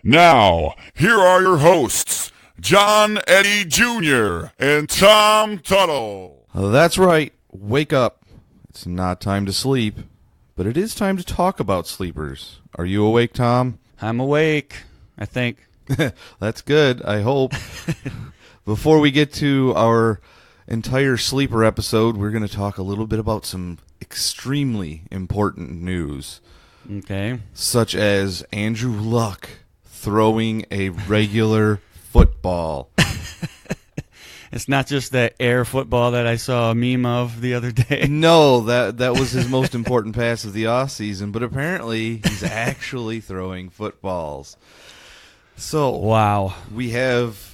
Now, here are your hosts, John Eddie Jr. and Tom Tuttle. That's right. Wake up. It's not time to sleep, but it is time to talk about sleepers. Are you awake, Tom? I'm awake, I think. That's good, I hope. Before we get to our entire sleeper episode, we're going to talk a little bit about some extremely important news. Okay. Such as Andrew Luck throwing a regular football. It's not just that air football that I saw a meme of the other day. No, that was his most important pass of the offseason, but apparently he's actually throwing footballs. So, Wow. we have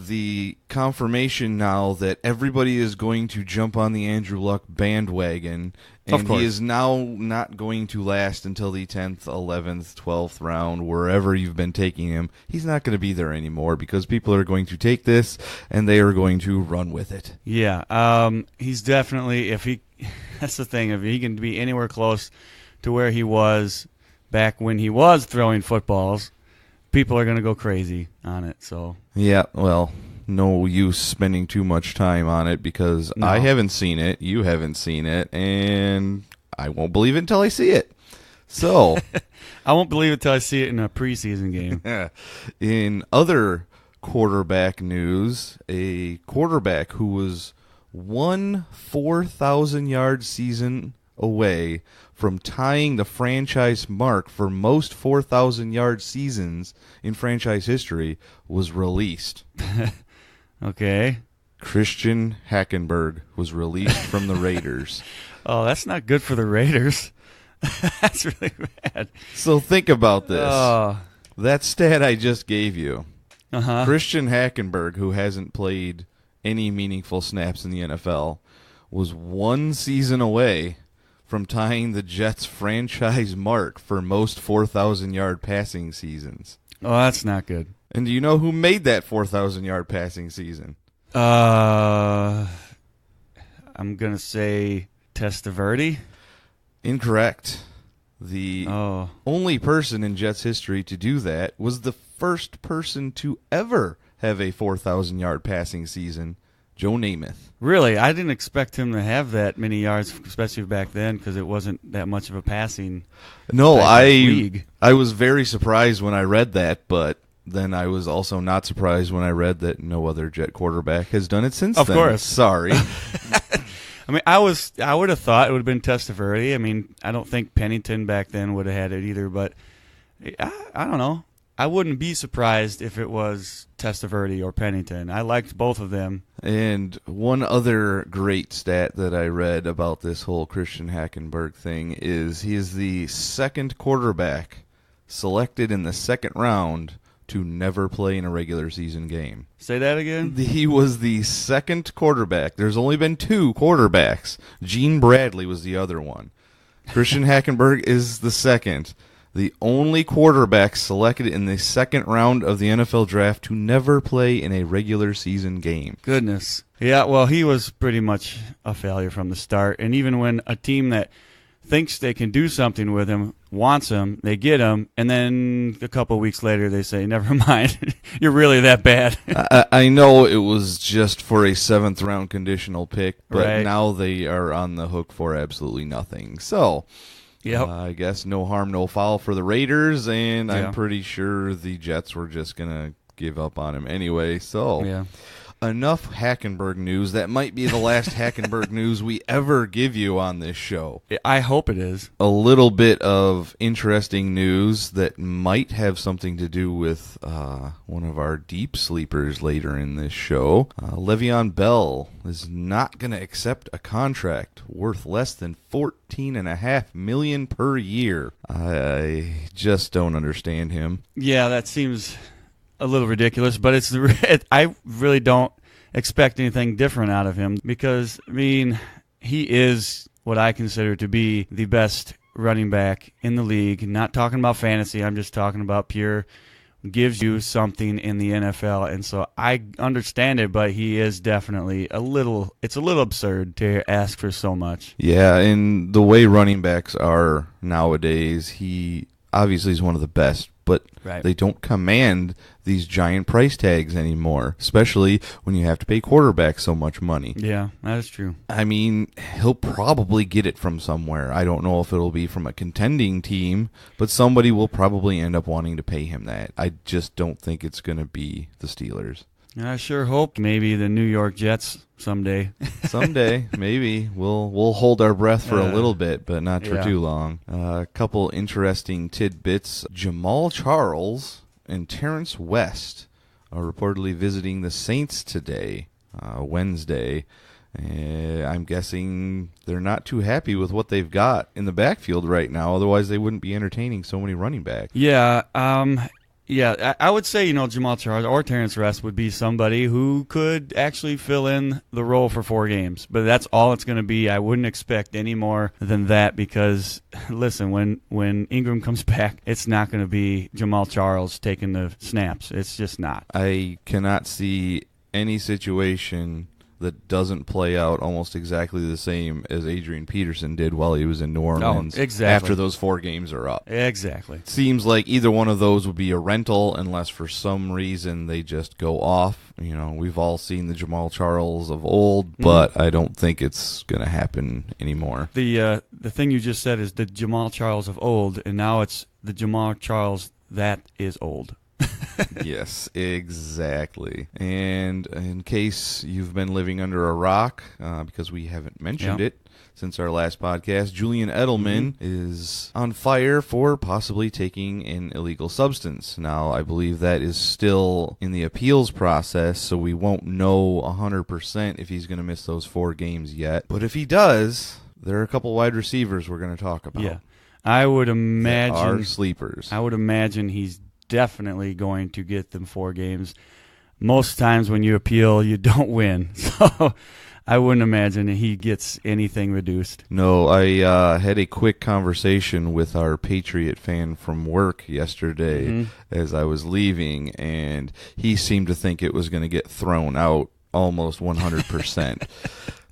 the confirmation now that everybody is going to jump on the Andrew Luck bandwagon, Of and course. he is now not going to last until the 10th, 11th, 12th round, wherever you've been taking him. He's not going to be there anymore because people are going to take this and they are going to run with it. Yeah. He's definitely, that's the thing, if he can be anywhere close to where he was back when he was throwing footballs, people are going to go crazy on it. So Yeah, well, no use spending too much time on it because No. I haven't seen it, you haven't seen it, and I won't believe it until I see it. So, I won't believe it until I see it in a preseason game. in other quarterback news, a quarterback who was one 4,000-yard season away from tying the franchise mark for most 4,000-yard seasons in franchise history was released. Okay. Christian Hackenberg was released from the Raiders. Oh, that's not good for the Raiders. That's really bad. So think about this. Oh. That stat I just gave you. Uh-huh. Christian Hackenberg, who hasn't played any meaningful snaps in the NFL, was one season away from tying the Jets' franchise mark for most 4,000-yard passing seasons. Oh, that's not good. And do you know who made that 4,000-yard passing season? I'm going to say Testaverde. Incorrect. The Oh. only person in Jets history to do that was the first person to ever have a 4,000-yard passing season, Joe Namath. Really? I didn't expect him to have that many yards, especially back then, because it wasn't that much of a passing No, type of league. I was very surprised when I read that, but then I was also not surprised when I read that no other Jet quarterback has done it since Of then. course. Sorry. I mean, I would have thought it would have been Testaverde. I mean, I don't think Pennington back then would have had it either, but I don't know. I wouldn't be surprised if it was Testaverde or Pennington. I liked both of them. And one other great stat that I read about this whole Christian Hackenberg thing is he is the second quarterback selected in the second round to never play in a regular season game. Say that again? He was the second quarterback. There's only been two quarterbacks. Gene Bradley was the other one. Christian Hackenberg is the second. The only quarterback selected in the second round of the NFL draft to never play in a regular season game. Goodness. Yeah, well, he was pretty much a failure from the start. And even when a team that thinks they can do something with him wants him, they get him, and then a couple of weeks later they say, never mind, you're really that bad. I know it was just for a seventh-round conditional pick, but Right. now they are on the hook for absolutely nothing. So, Yep. I guess no harm, no foul for the Raiders, and Yeah. I'm pretty sure the Jets were just going to give up on him anyway. So, Yeah. enough Hackenberg news. That might be the last Hackenberg news we ever give you on this show. I hope it is. A little bit of interesting news that might have something to do with one of our deep sleepers later in this show. Le'Veon Bell is not going to accept a contract worth less than $14.5 million per year. I just don't understand him. Yeah, that seems a little ridiculous, but I really don't expect anything different out of him because, I mean, he is what I consider to be the best running back in the league. Not talking about fantasy, I'm just talking about pure gives you something in the NFL. And so I understand it, but he is definitely it's a little absurd to ask for so much. Yeah, and the way running backs are nowadays, he obviously he's one of the best, but Right. they don't command these giant price tags anymore, especially when you have to pay quarterbacks so much money. Yeah, that is true. I mean, he'll probably get it from somewhere. I don't know if it'll be from a contending team, but somebody will probably end up wanting to pay him that. I just don't think it's going to be the Steelers. I sure hope maybe the New York Jets someday. Someday, maybe we'll hold our breath for a little bit, but not for Yeah. too long. A couple interesting tidbits: Jamal Charles and Terrence West are reportedly visiting the Saints today, Wednesday. I'm guessing they're not too happy with what they've got in the backfield right now. Otherwise, they wouldn't be entertaining so many running backs. Yeah, I would say, Jamal Charles or Terrence West would be somebody who could actually fill in the role for 4 games. But that's all it's going to be. I wouldn't expect any more than that because, listen, when Ingram comes back, it's not going to be Jamal Charles taking the snaps. It's just not. I cannot see any situation that doesn't play out almost exactly the same as Adrian Peterson did while he was in New Orleans exactly. after those 4 games are up. Exactly. It seems like either one of those would be a rental unless for some reason they just go off. We've all seen the Jamal Charles of old, but I don't think it's going to happen anymore. The thing you just said is the Jamal Charles of old, and now it's the Jamal Charles that is old. Yes, exactly. And in case you've been living under a rock, because we haven't mentioned it since our last podcast, Julian Edelman is on fire for possibly taking an illegal substance. Now, I believe that is still in the appeals process, so we won't know 100% if he's going to miss those 4 games yet. But if he does, there are a couple wide receivers we're going to talk about. Yeah, I would imagine that are sleepers. I would imagine he's definitely going to get them 4 games. Most times when you appeal, you don't win. So I wouldn't imagine that he gets anything reduced. No, I had a quick conversation with our Patriot fan from work yesterday as I was leaving, and he seemed to think it was going to get thrown out almost 100%.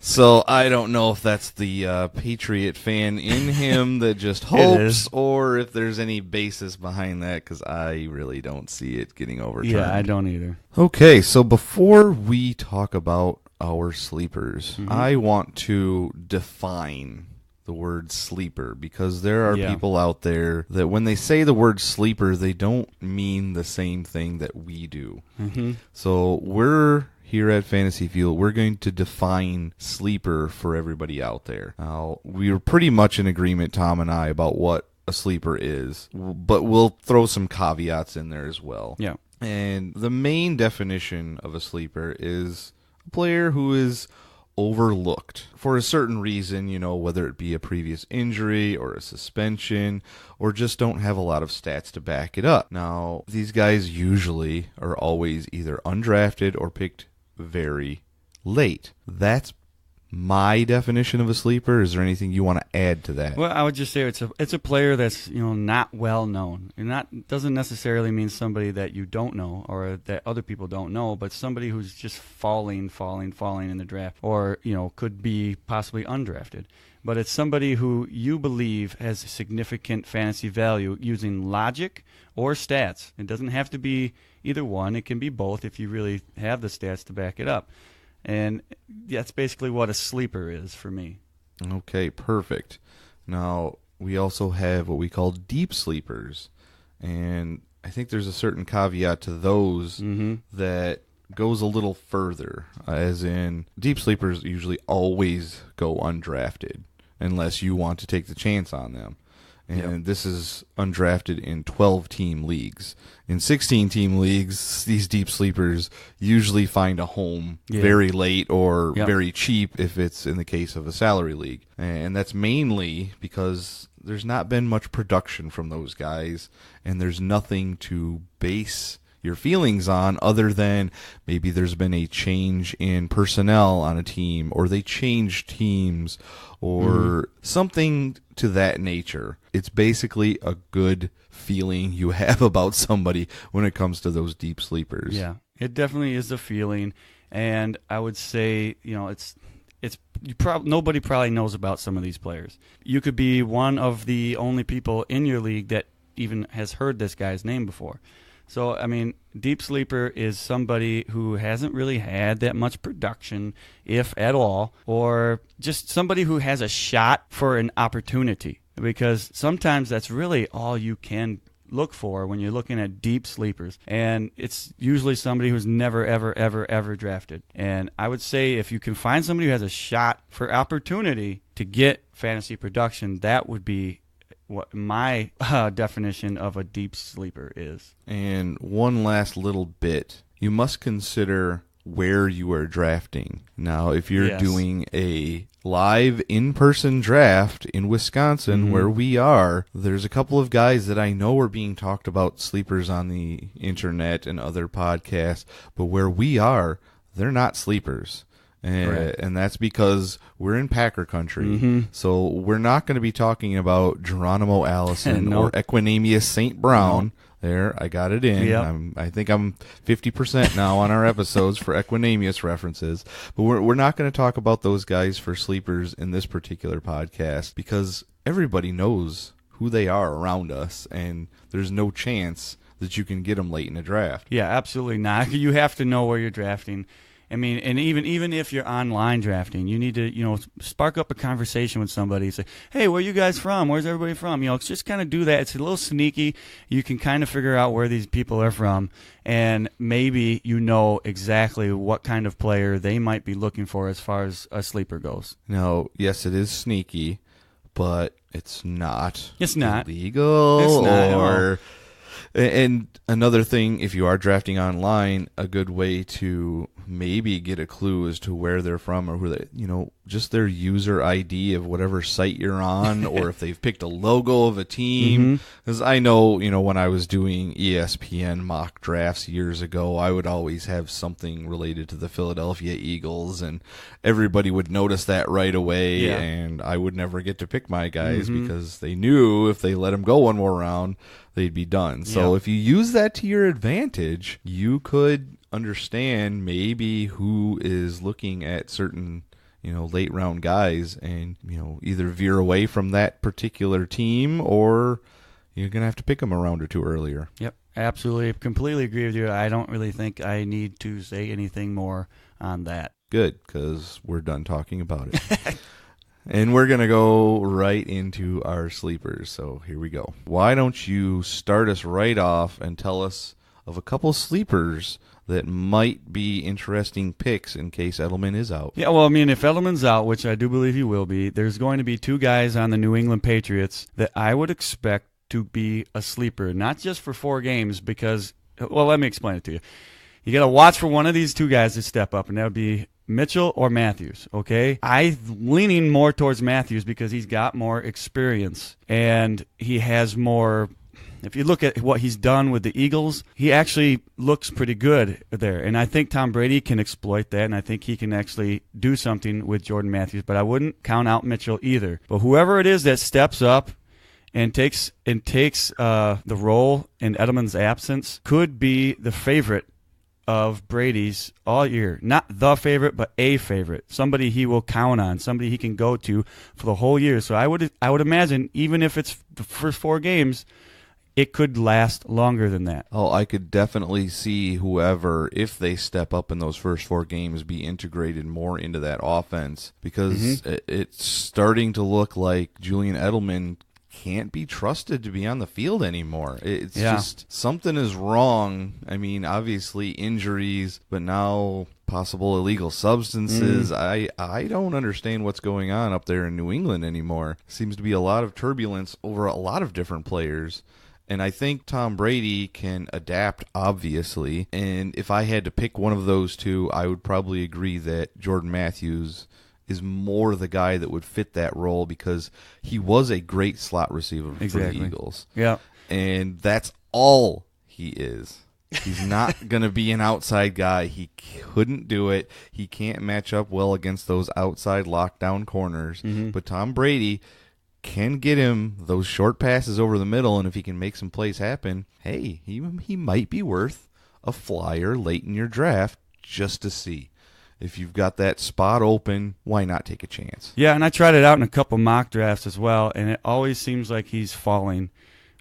So I don't know if that's the Patriot fan in him that just hopes, or if there's any basis behind that, because I really don't see it getting overturned. Yeah, I don't either. Okay, so before we talk about our sleepers, I want to define the word sleeper, because there are people out there that when they say the word sleeper, they don't mean the same thing that we do. So we're here at Fantasy Field, we're going to define sleeper for everybody out there. Now, we were pretty much in agreement, Tom and I, about what a sleeper is, but we'll throw some caveats in there as well. Yeah. And the main definition of a sleeper is a player who is overlooked for a certain reason, whether it be a previous injury or a suspension, or just don't have a lot of stats to back it up. Now, these guys usually are always either undrafted or picked very late. That's my definition of a sleeper. Is there anything you want to add to that? Well, I would just say it's a player that's not well known. Doesn't necessarily mean somebody that you don't know or that other people don't know, but somebody who's just falling in the draft, or could be possibly undrafted. But it's somebody who you believe has significant fantasy value using logic or stats. It doesn't have to be either one. It can be both if you really have the stats to back it up. And that's basically what a sleeper is for me. Okay, perfect. Now, we also have what we call deep sleepers. And I think there's a certain caveat to those that goes a little further. As in, deep sleepers usually always go undrafted unless you want to take the chance on them. And this is undrafted in 12-team leagues. In 16-team leagues, these deep sleepers usually find a home very late or very cheap if it's in the case of a salary league. And that's mainly because there's not been much production from those guys, and there's nothing to base your feelings on other than maybe there's been a change in personnel on a team, or they changed teams, or something to that nature. It's basically a good feeling you have about somebody when it comes to those deep sleepers. Yeah, it definitely is a feeling, and I would say nobody probably knows about some of these players. You could be one of the only people in your league that even has heard this guy's name before. So, I mean, deep sleeper is somebody who hasn't really had that much production, if at all, or just somebody who has a shot for an opportunity, because sometimes that's really all you can look for when you're looking at deep sleepers, and it's usually somebody who's never, ever drafted. And I would say if you can find somebody who has a shot for opportunity to get fantasy production, that would be what my definition of a deep sleeper is. And one last little bit. You must consider where you are drafting. Now, if you're doing a live in-person draft in Wisconsin, where we are, there's a couple of guys that I know are being talked about sleepers on the internet and other podcasts, but where we are, they're not sleepers. And that's because we're in Packer country, so we're not going to be talking about Geronimo Allison or Equanimeous St. Brown. There, I got it in. Yep. I think I'm 50% now on our episodes for Equanimeous references, but we're not going to talk about those guys for sleepers in this particular podcast because everybody knows who they are around us, and there's no chance that you can get them late in a draft. Yeah, absolutely not. You have to know where you're drafting. I mean, and even if you're online drafting, you need to, spark up a conversation with somebody. Say, hey, where are you guys from? Where's everybody from? Just kind of do that. It's a little sneaky. You can kind of figure out where these people are from, and maybe you know exactly what kind of player they might be looking for as far as a sleeper goes. Now, yes, it is sneaky, but it's not. It's not illegal. It's not. And another thing, if you are drafting online, a good way to maybe get a clue as to where they're from or who they, just their user ID of whatever site you're on, or if they've picked a logo of a team. Because I know, when I was doing ESPN mock drafts years ago, I would always have something related to the Philadelphia Eagles, and everybody would notice that right away, and I would never get to pick my guys because they knew if they let them go one more round, they'd be done. So if you use that to your advantage, you could understand maybe who is looking at certain late round guys, and either veer away from that particular team, or you're gonna have to pick them a round or two earlier. Yep, absolutely, completely agree with you. I don't really think I need to say anything more on that. Good, because we're done talking about it. And we're going to go right into our sleepers. So here we go. Why don't you start us right off and tell us of a couple sleepers that might be interesting picks in case Edelman is out? Yeah, well, I mean, if Edelman's out, which I do believe he will be, there's going to be two guys on the New England Patriots that I would expect to be a sleeper, not just for 4 games, because, well, let me explain it to you. You got to watch for one of these two guys to step up, and that would be Mitchell or Matthews, okay? I'm leaning more towards Matthews because he's got more experience, and he has more. If you look at what he's done with the Eagles, he actually looks pretty good there. And I think Tom Brady can exploit that, and I think he can actually do something with Jordan Matthews. But I wouldn't count out Mitchell either. But whoever it is that steps up and takes the role in Edelman's absence could be the favorite of Brady's all year. Not the favorite, but a favorite. Somebody he will count on. Somebody he can go to for the whole year. So I would imagine, even if it's the first 4 games, it could last longer than that. Oh, I could definitely see whoever, if they step up in those first 4 games, be integrated more into that offense, because it's starting to look like Julian Edelman can't be trusted to be on the field anymore. It's just something is wrong. I mean, obviously injuries, but now possible illegal substances. I don't understand what's going on up there in New England anymore. Seems to be a lot of turbulence over a lot of different players. And I think Tom Brady can adapt, obviously. And if I had to pick one of those two, I would probably agree that Jordan Matthews is more the guy that would fit that role, because he was a great slot receiver for the Eagles. Yeah. And that's all he is. He's not going to be an outside guy. He couldn't do it. He can't match up well against those outside lockdown corners. But Tom Brady can get him those short passes over the middle, and if he can make some plays happen, hey, he might be worth a flyer late in your draft just to see. If you've got that spot open, why not take a chance? Yeah, and I tried it out in a couple mock drafts as well, and it always seems like he's falling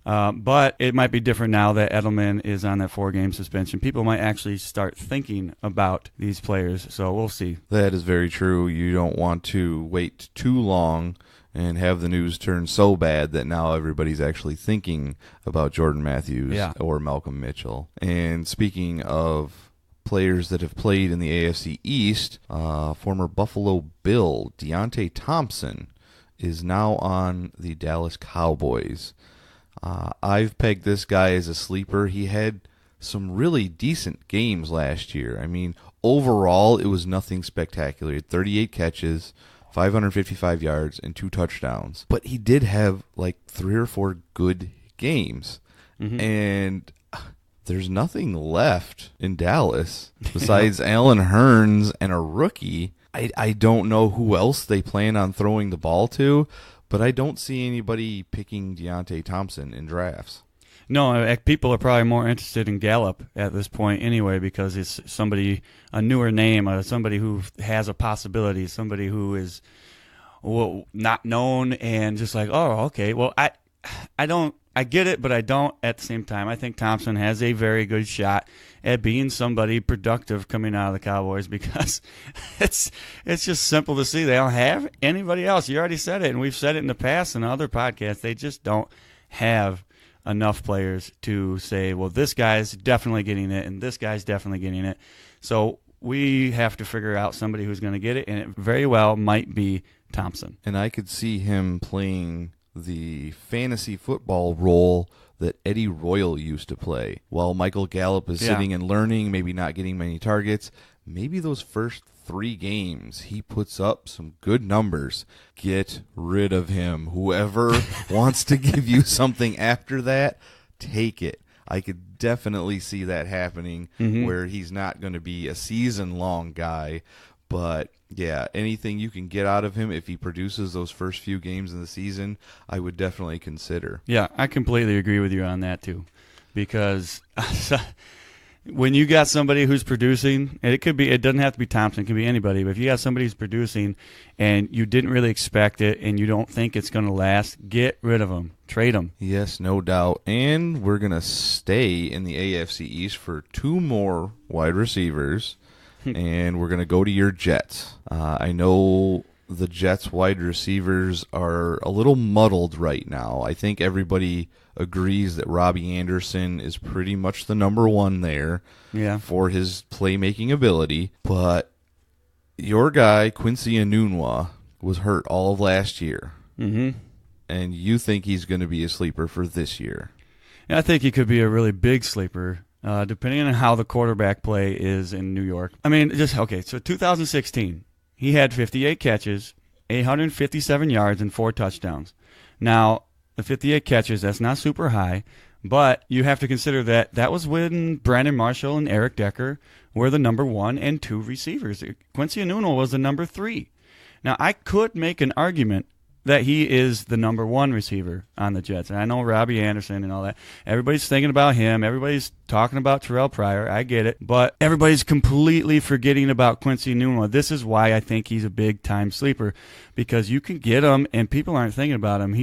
But it might be different now that Edelman is on that 4-game suspension. People might actually start thinking about these players, so we'll see. That is very true. You don't want to wait too long and have the news turn so bad that now everybody's actually thinking about Jordan Matthews or Malcolm Mitchell. And speaking of players that have played in the AFC East, former Buffalo Bill Deontay Thompson is now on the Dallas Cowboys. I've pegged this guy as a sleeper. He had some really decent games last year. I mean, overall, it was nothing spectacular. He had 38 catches, 555 yards, and 2 touchdowns. But he did have like 3 or 4 good games. Mm-hmm. And there's nothing left in Dallas besides Allen Hurns and a rookie. I don't know who else they plan on throwing the ball to, but I don't see anybody picking Deontay Thompson in drafts. No, people are probably more interested in Gallup at this point anyway, because it's somebody, a newer name, somebody who has a possibility, somebody who is not known and just like, oh, okay. Well, I get it, but I don't at the same time. I think Thompson has a very good shot at being somebody productive coming out of the Cowboys, because it's just simple to see. They don't have anybody else. You already said it, and we've said it in the past in other podcasts. They just don't have enough players to say, well, this guy's definitely getting it, and this guy's definitely getting it. So we have to figure out somebody who's going to get it, and it very well might be Thompson. And I could see him playing the fantasy football role that Eddie Royal used to play. While Michael Gallup is sitting and learning, maybe not getting many targets, maybe those first 3 games he puts up some good numbers. Get rid of him. Whoever wants to give you something after that, take it. I could definitely see that happening, where he's not going to be a season-long guy. But, yeah, anything you can get out of him if he produces those first few games in the season, I would definitely consider. Yeah, I completely agree with you on that, too. Because when you got somebody who's producing, and it doesn't have to be Thompson, it can be anybody, but if you got somebody who's producing and you didn't really expect it and you don't think it's going to last, get rid of them. Trade them. Yes, no doubt. And we're going to stay in the AFC East for 2 more wide receivers. And we're going to go to your Jets. I know the Jets wide receivers are a little muddled right now. I think everybody agrees that Robbie Anderson is pretty much the number 1 there for his playmaking ability. But your guy, Quincy Enunwa, was hurt all of last year. Mm-hmm. And you think he's going to be a sleeper for this year. I think he could be a really big sleeper. Depending on how the quarterback play is in New York. I mean, so 2016, he had 58 catches, 857 yards, and 4 touchdowns. Now, the 58 catches, that's not super high, but you have to consider that was when Brandon Marshall and Eric Decker were the number 1 and 2 receivers. Quincy Enunwa was the number 3. Now, I could make an argument that he is the number 1 receiver on the Jets. And I know Robbie Anderson and all that. Everybody's thinking about him. Everybody's talking about Terrell Pryor. I get it. But everybody's completely forgetting about Quincy Enunwa. This is why I think he's a big-time sleeper, because you can get him and people aren't thinking about him.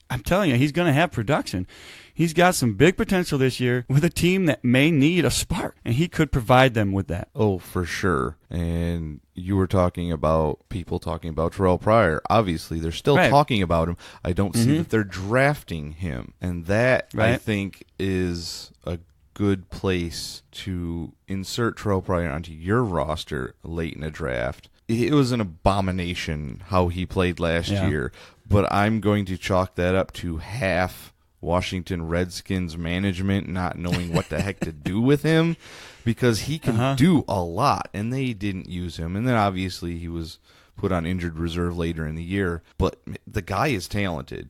I'm telling you, he's going to have production. He's got some big potential this year with a team that may need a spark, and he could provide them with that. Oh, for sure. And you were talking about people talking about Terrell Pryor. Obviously, they're still talking about him. I don't see that they're drafting him. And that, I think, is a good place to insert Terrell Pryor onto your roster late in a draft. It was an abomination how he played last year, but I'm going to chalk that up to half Washington Redskins management not knowing what the heck to do with him, because he can do a lot, and they didn't use him. And then obviously he was put on injured reserve later in the year, but the guy is talented,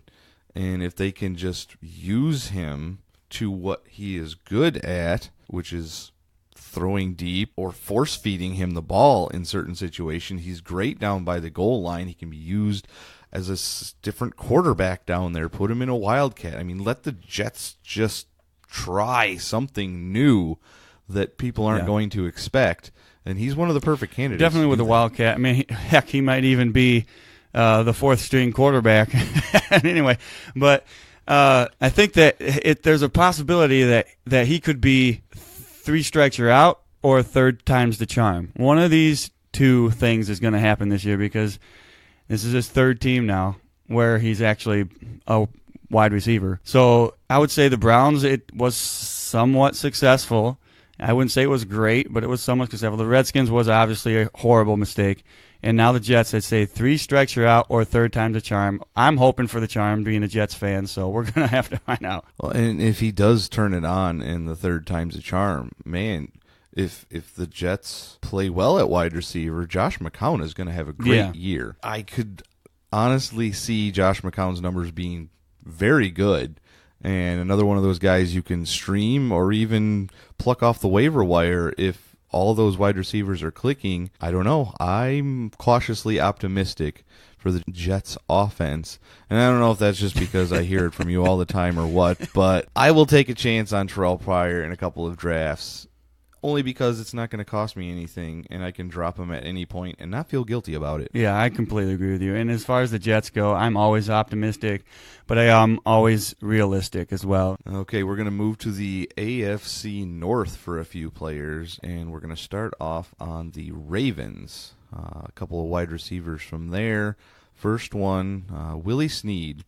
and if they can just use him to what he is good at, which is throwing deep or force-feeding him the ball in certain situations, he's great down by the goal line. He can be used as a different quarterback down there. Put him in a wildcat. I mean, let the Jets just try something new that people aren't going to expect. And he's one of the perfect candidates. Definitely with the wildcat. I mean, heck, he might even be the 4th string quarterback. Anyway, but I think that there's a possibility that he could be 3 strikes you're out or 3rd time's the charm. One of these 2 things is going to happen this year because this is his 3rd team now where he's actually a wide receiver. So I would say the Browns, it was somewhat successful. I wouldn't say it was great, but it was somewhat successful. The Redskins was obviously a horrible mistake. And now the Jets, I'd say 3 strikes you're out or 3rd time's a charm. I'm hoping for the charm being a Jets fan, so we're going to have to find out. Well, and if he does turn it on and the 3rd time's a charm, man, if the Jets play well at wide receiver, Josh McCown is going to have a great year. I could honestly see Josh McCown's numbers being very good. And another one of those guys you can stream or even pluck off the waiver wire if all those wide receivers are clicking. I don't know. I'm cautiously optimistic for the Jets offense. And I don't know if that's just because I hear it from you all the time or what, but I will take a chance on Terrell Pryor in a couple of drafts. Only because it's not going to cost me anything, and I can drop him at any point and not feel guilty about it. Yeah, I completely agree with you. And as far as the Jets go, I'm always optimistic, but I am always realistic as well. Okay, we're going to move to the AFC North for a few players, and we're going to start off on the Ravens. A couple of wide receivers from there. First one, Willie Snead.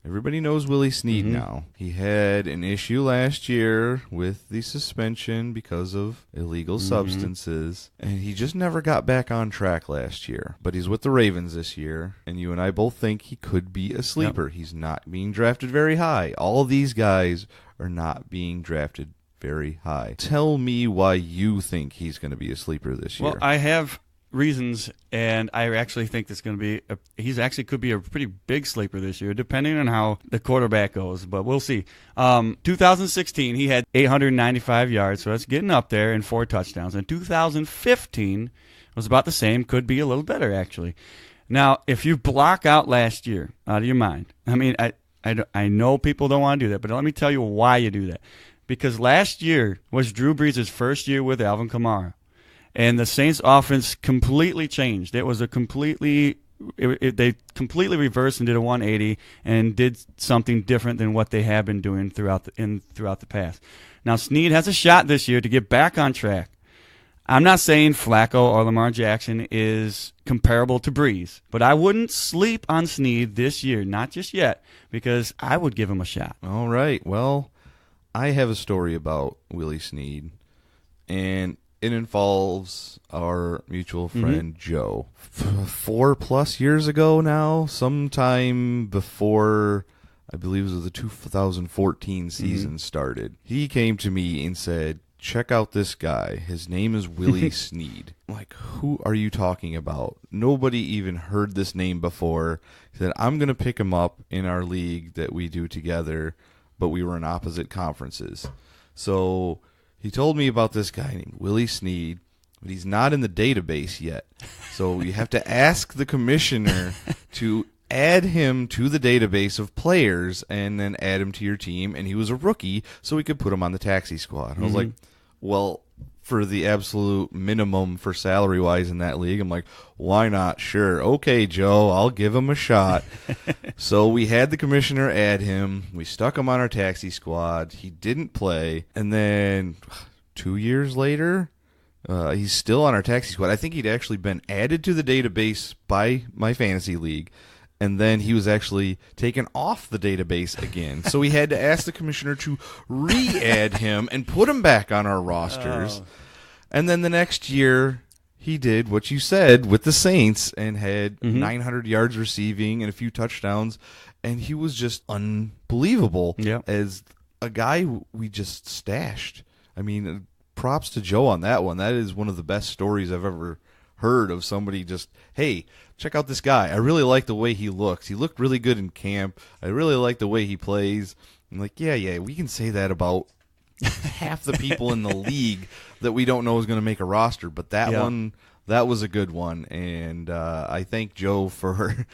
Everybody knows Willie Snead now. He had an issue last year with the suspension because of illegal substances, and he just never got back on track last year. But he's with the Ravens this year, and you and I both think he could be a sleeper. Yep. He's not being drafted very high. All of these guys are not being drafted very high. Tell me why you think he's going to be a sleeper this year. Well, I have reasons, and I actually think this going to be he's actually could be a pretty big sleeper this year, depending on how the quarterback goes. But we'll see. 2016, he had 895 yards, so that's getting up there, and 4 touchdowns. And 2015 was about the same, could be a little better actually. Now, if you block out last year out of your mind, I mean, I know people don't want to do that, but let me tell you why you do that. Because last year was Drew Brees' first year with Alvin Kamara. And the Saints' offense completely changed. It was they completely reversed and did a 180 and did something different than what they have been doing throughout the past. Now, Snead has a shot this year to get back on track. I'm not saying Flacco or Lamar Jackson is comparable to Brees, but I wouldn't sleep on Snead this year, not just yet, because I would give him a shot. All right. Well, I have a story about Willie Snead, and it involves our mutual friend Joe. 4+ years ago now, sometime before, I believe it was the 2014 season started, he came to me and said, check out this guy. His name is Willie Snead. I'm like, who are you talking about? Nobody even heard this name before. He said, I'm going to pick him up in our league that we do together, but we were in opposite conferences. So he told me about this guy named Willie Snead, but he's not in the database yet. So you have to ask the commissioner to add him to the database of players and then add him to your team. And he was a rookie, so we could put him on the taxi squad. And I was like, well, for the absolute minimum for salary-wise in that league, I'm like, why not? Sure. Okay, Joe, I'll give him a shot. So we had the commissioner add him. We stuck him on our taxi squad. He didn't play. And then 2 years later, he's still on our taxi squad. I think he'd actually been added to the database by my fantasy league, and then he was actually taken off the database again. So we had to ask the commissioner to re-add him and put him back on our rosters. And then the next year, he did what you said with the Saints and had 900 yards receiving and a few touchdowns. And he was just unbelievable as a guy we just stashed. I mean, props to Joe on that one. That is one of the best stories I've ever heard of somebody just, hey, check out this guy. I really like the way he looks. He looked really good in camp. I really like the way he plays. I'm like, yeah, we can say that about half the people in the league that we don't know is going to make a roster. But that one, that was a good one. And I thank Joe for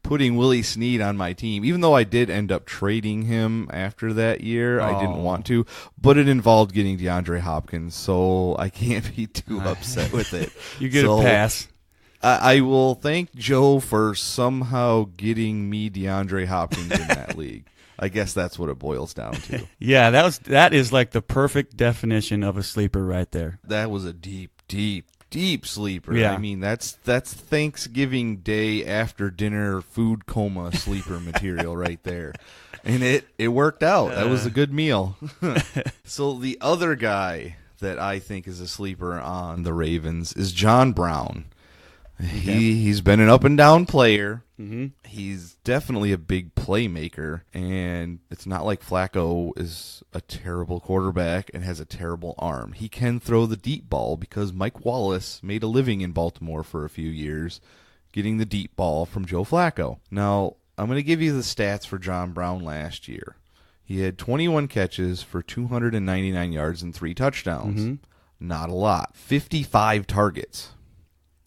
putting Willie Snead on my team. Even though I did end up trading him after that year, I didn't want to. But it involved getting DeAndre Hopkins, so I can't be too upset with it. You get a pass. I will thank Joe for somehow getting me DeAndre Hopkins in that league. I guess that's what it boils down to. Yeah, that is like the perfect definition of a sleeper right there. That was a deep sleeper. Yeah. I mean, that's Thanksgiving Day after dinner food coma sleeper material right there. And it worked out. That was a good meal. So the other guy that I think is a sleeper on the Ravens is John Brown. He's been an up and down player. Mm-hmm. He's definitely a big playmaker, and it's not like Flacco is a terrible quarterback and has a terrible arm. He can throw the deep ball because Mike Wallace made a living in Baltimore for a few years getting the deep ball from Joe Flacco. Now, I'm going to give you the stats for John Brown last year. He had 21 catches for 299 yards and 3 touchdowns. Mm-hmm. Not a lot. 55 targets.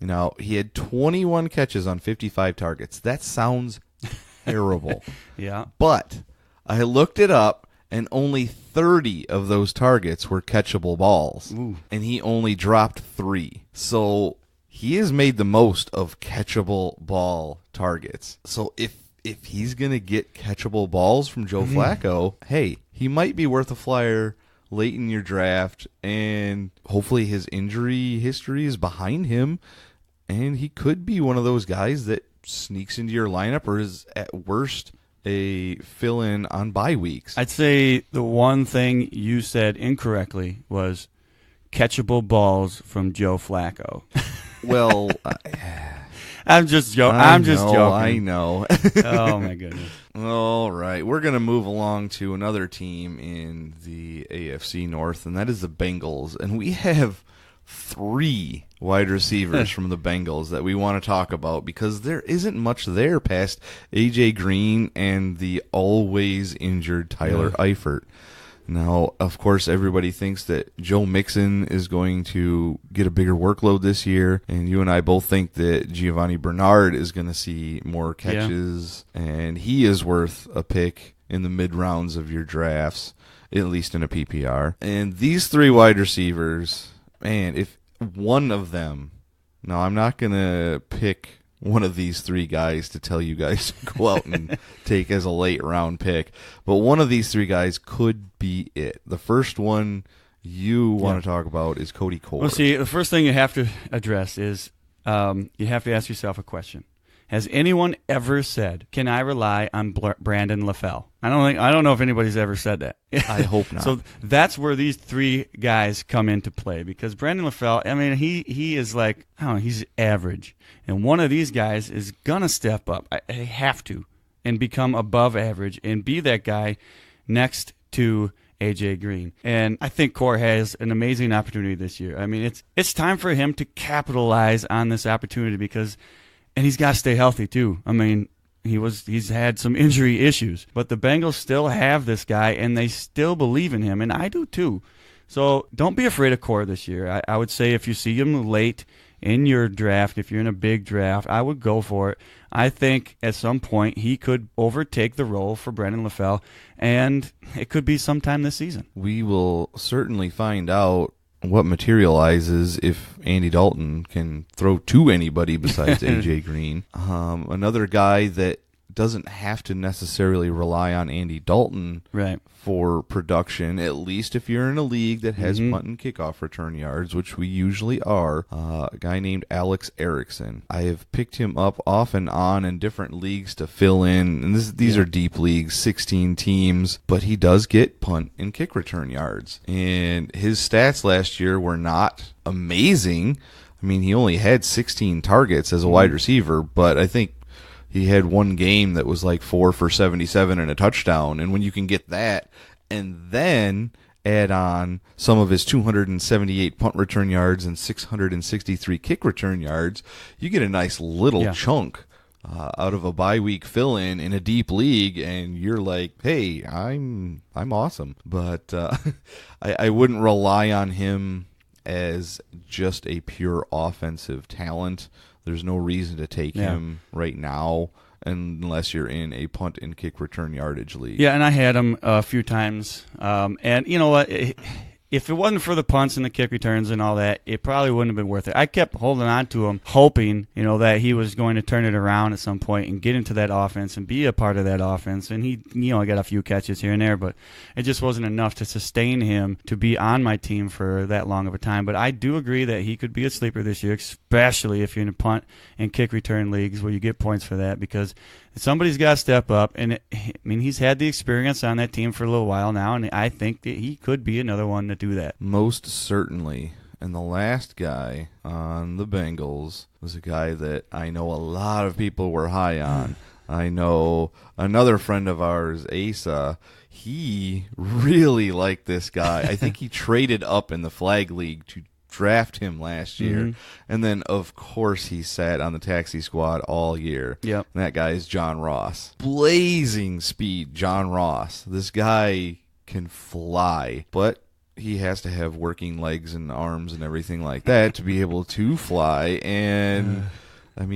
Now, he had 21 catches on 55 targets. That sounds terrible. Yeah. But I looked it up, and only 30 of those targets were catchable balls. Ooh. And he only dropped 3. So he has made the most of catchable ball targets. So if he's going to get catchable balls from Joe Flacco, hey, he might be worth a flyer late in your draft, and hopefully his injury history is behind him, and he could be one of those guys that sneaks into your lineup or is at worst a fill-in on bye weeks. I'd say the one thing you said incorrectly was catchable balls from Joe Flacco. Well, I'm just joking. I'm just joking. I know. Oh, my goodness. All right, we're going to move along to another team in the AFC North, and that is the Bengals. And we have 3 wide receivers from the Bengals that we want to talk about because there isn't much there past A.J. Green and the always injured Tyler Eifert. Now, of course, everybody thinks that Joe Mixon is going to get a bigger workload this year, and you and I both think that Giovanni Bernard is going to see more catches, and he is worth a pick in the mid-rounds of your drafts, at least in a PPR. And these 3 wide receivers, man, if one of them, now I'm not going to pick one of these 3 guys to tell you guys to go out and take as a late round pick, but one of these 3 guys could be it. The first one you want to talk about is Cody Core. Well, see, the first thing you have to address is you have to ask yourself a question. Has anyone ever said, "Can I rely on Brandon LaFell"? I don't know if anybody's ever said that. I hope not. So that's where these 3 guys come into play because Brandon LaFell, I mean, he is like, I don't know, he's average, and one of these guys is gonna step up. They have to and become above average and be that guy next to A.J. Green. And I think Core has an amazing opportunity this year. I mean, it's time for him to capitalize on this opportunity because. And he's got to stay healthy too. I mean, he's had some injury issues, but the Bengals still have this guy, and they still believe in him, and I do too. So don't be afraid of Core this year. I would say if you see him late in your draft, if you're in a big draft, I would go for it. I think at some point he could overtake the role for Brandon LaFell, and it could be sometime this season. We will certainly find out what materializes if Andy Dalton can throw to anybody besides A.J. Green. Another guy that doesn't have to necessarily rely on Andy Dalton for production, at least if you're in a league that has punt and kickoff return yards, which we usually are, a guy named Alex Erickson. I have picked him up off and on in different leagues to fill in, and these are deep leagues, 16 teams, but he does get punt and kick return yards. And his stats last year were not amazing. I mean, he only had 16 targets as a wide receiver, but I think he had one game that was like 4 for 77 and a touchdown. And when you can get that and then add on some of his 278 punt return yards and 663 kick return yards, you get a nice little chunk out of a bye week fill-in in a deep league, and you're like, hey, I'm awesome. But I wouldn't rely on him as just a pure offensive talent. There's no reason to take him right now unless you're in a punt and kick return yardage league. Yeah, and I had him a few times. And you know what? if it wasn't for the punts and the kick returns and all that, it probably wouldn't have been worth it. I kept holding on to him, hoping, that he was going to turn it around at some point and get into that offense and be a part of that offense. And he, got a few catches here and there, but it just wasn't enough to sustain him to be on my team for that long of a time. But I do agree that he could be a sleeper this year, especially if you're in a punt and kick return leagues where you get points for that, because somebody's got to step up. And he's had the experience on that team for a little while now, and I think that he could be another one to do that. Most certainly. And the last guy on the Bengals was a guy that I know a lot of people were high on. I know another friend of ours, Asa, he really liked this guy. I think he traded up in the flag league to draft him last year. Mm-hmm. And then, of course, he sat on the taxi squad all year. Yep. And that guy is John Ross. Blazing speed, John Ross. This guy can fly, but he has to have working legs and arms and everything like that to be able to fly. And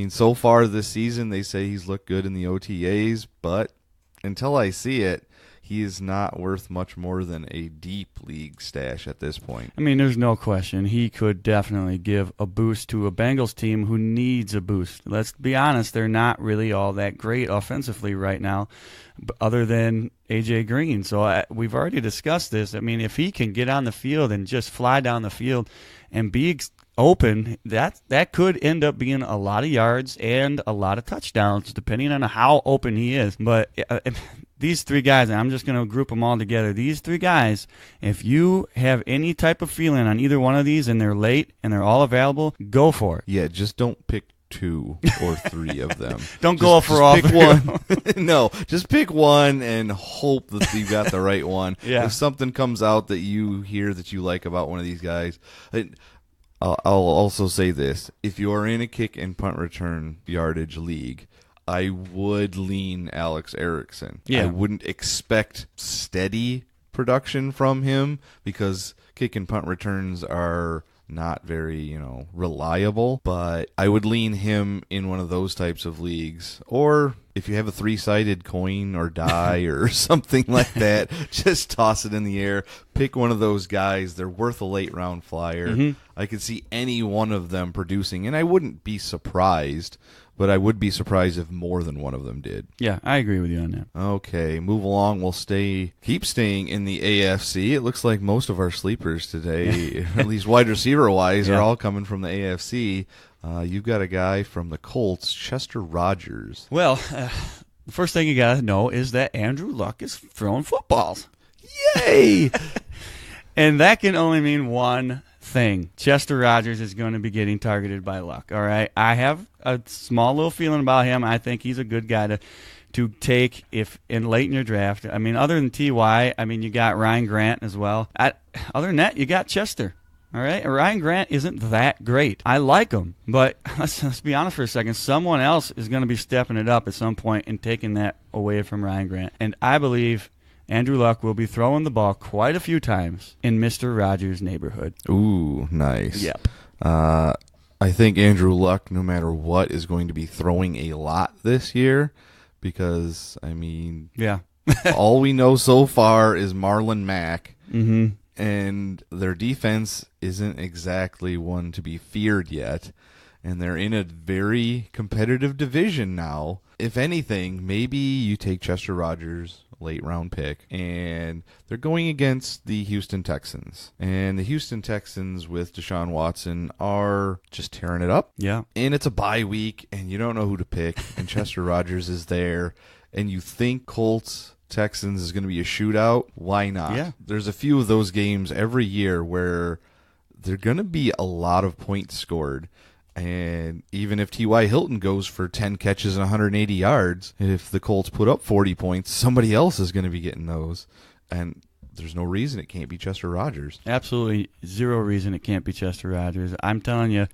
so far this season, they say he's looked good in the OTAs, but until I see it, he is not worth much more than a deep league stash at this point. There's no question. He could definitely give a boost to a Bengals team who needs a boost. Let's be honest, they're not really all that great offensively right now, other than A.J. Green. So we've already discussed this. If he can get on the field and just fly down the field and be open, that could end up being a lot of yards and a lot of touchdowns, depending on how open he is. But these three guys, and I'm just going to group them all together. These three guys, if you have any type of feeling on either one of these and they're late and they're all available, go for it. Yeah, just don't pick 2 or 3 of them. Don't go for all. Pick one. No, just pick one and hope that you got the right one. Yeah. If something comes out that you hear that you like about one of these guys, I'll also say this: if you are in a kick and punt return yardage league, I would lean Alex Erickson. Yeah. I wouldn't expect steady production from him because kick and punt returns are not very, reliable, but I would lean him in one of those types of leagues. Or if you have a 3-sided coin or die or something like that, just toss it in the air. Pick one of those guys. They're worth a late round flyer. Mm-hmm. I could see any one of them producing, and I wouldn't be surprised, but I would be surprised if more than one of them did. Yeah, I agree with you on that. Okay, move along. We'll keep staying in the AFC. It looks like most of our sleepers today, at least wide receiver-wise, are all coming from the AFC. You've got a guy from the Colts, Chester Rogers. Well, the first thing you got to know is that Andrew Luck is throwing footballs. Yay! And that can only mean one thing. Chester Rogers is going to be getting targeted by Luck. All right, I have a small little feeling about him. I think he's a good guy to take if in late in your draft. Other than T.Y., you got Ryan Grant as well. Other than that, you got Chester. All right, Ryan Grant isn't that great. I like him, but let's be honest for a second. Someone else is going to be stepping it up at some point and taking that away from Ryan Grant. And I believe Andrew Luck will be throwing the ball quite a few times in Mr. Rogers' neighborhood. Ooh, nice. Yep. I think Andrew Luck, no matter what, is going to be throwing a lot this year because, yeah. all we know so far is Marlon Mack. Mm-hmm. And their defense isn't exactly one to be feared yet. And they're in a very competitive division now. If anything, maybe you take Chester Rogers, late round pick, and they're going against the Houston Texans. And the Houston Texans with Deshaun Watson are just tearing it up. Yeah. And it's a bye week, and you don't know who to pick. And Chester Rogers is there. And you think Colts Texans is going to be a shootout. Why not? Yeah. There's a few of those games every year where they're going to be a lot of points scored. And even if T.Y. Hilton goes for 10 catches and 180 yards, if the Colts put up 40 points, somebody else is going to be getting those. And there's no reason it can't be Chester Rogers. Absolutely zero reason it can't be Chester Rogers. I'm telling you,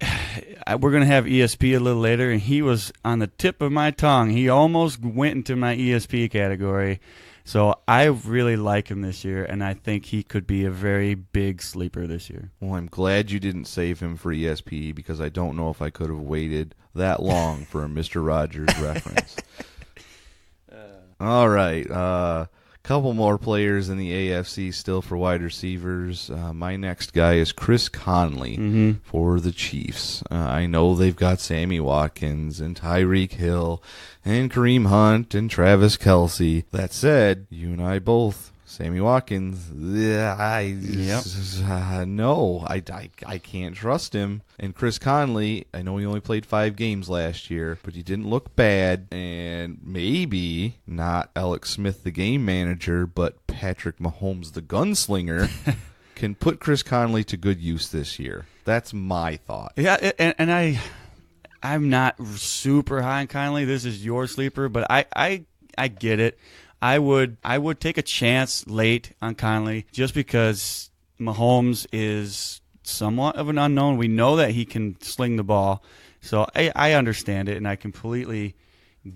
we're going to have ESP a little later, and he was on the tip of my tongue. He almost went into my ESP category. So I really like him this year, and I think he could be a very big sleeper this year. Well, I'm glad you didn't save him for ESP because I don't know if I could have waited that long for a Mr. Rogers reference. All right. Couple more players in the AFC still for wide receivers. My next guy is Chris Conley for the Chiefs. I know they've got Sammy Watkins and Tyreek Hill and Kareem Hunt and Travis Kelce. That said, you and I both, Sammy Watkins, no, I can't trust him. And Chris Conley, I know he only played 5 games last year, but he didn't look bad. And maybe not Alex Smith, the game manager, but Patrick Mahomes, the gunslinger, can put Chris Conley to good use this year. That's my thought. Yeah, and I'm not super high on Conley. This is your sleeper, but I get it. I would take a chance late on Conley just because Mahomes is somewhat of an unknown. We know that he can sling the ball, so I understand it, and I completely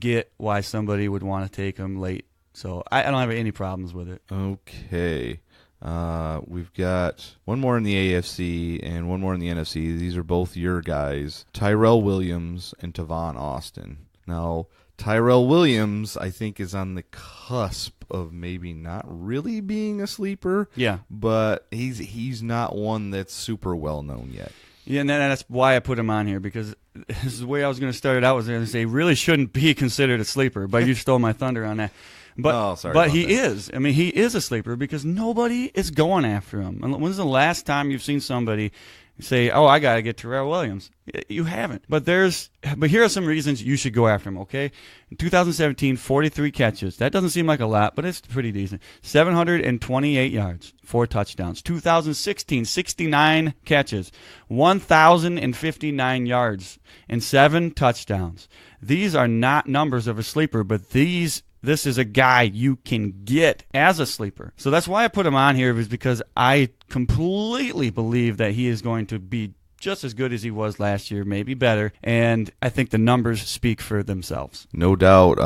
get why somebody would want to take him late. So I don't have any problems with it. Okay. We've got one more in the AFC and one more in the NFC. These are both your guys, Tyrell Williams and Tavon Austin. Now, Tyrell Williams, I think, is on the cusp of maybe not really being a sleeper. Yeah. But he's not one that's super well known yet. Yeah, and that's why I put him on here, because this is the way I was going to start it out. Was going to say really shouldn't be considered a sleeper, but you stole my thunder on that. But he is. I mean, he is a sleeper because nobody is going after him. When's the last time you've seen somebody say, "Oh, I got to get Tyrell Williams"? You haven't. But here are some reasons you should go after him, okay? In 2017, 43 catches. That doesn't seem like a lot, but it's pretty decent. 728 yards, 4 touchdowns. 2016, 69 catches, 1,059 yards, and 7 touchdowns. These are not numbers of a sleeper, but this is a guy you can get as a sleeper. So that's why I put him on here, is because I completely believe that he is going to be just as good as he was last year, maybe better, and I think the numbers speak for themselves. No doubt.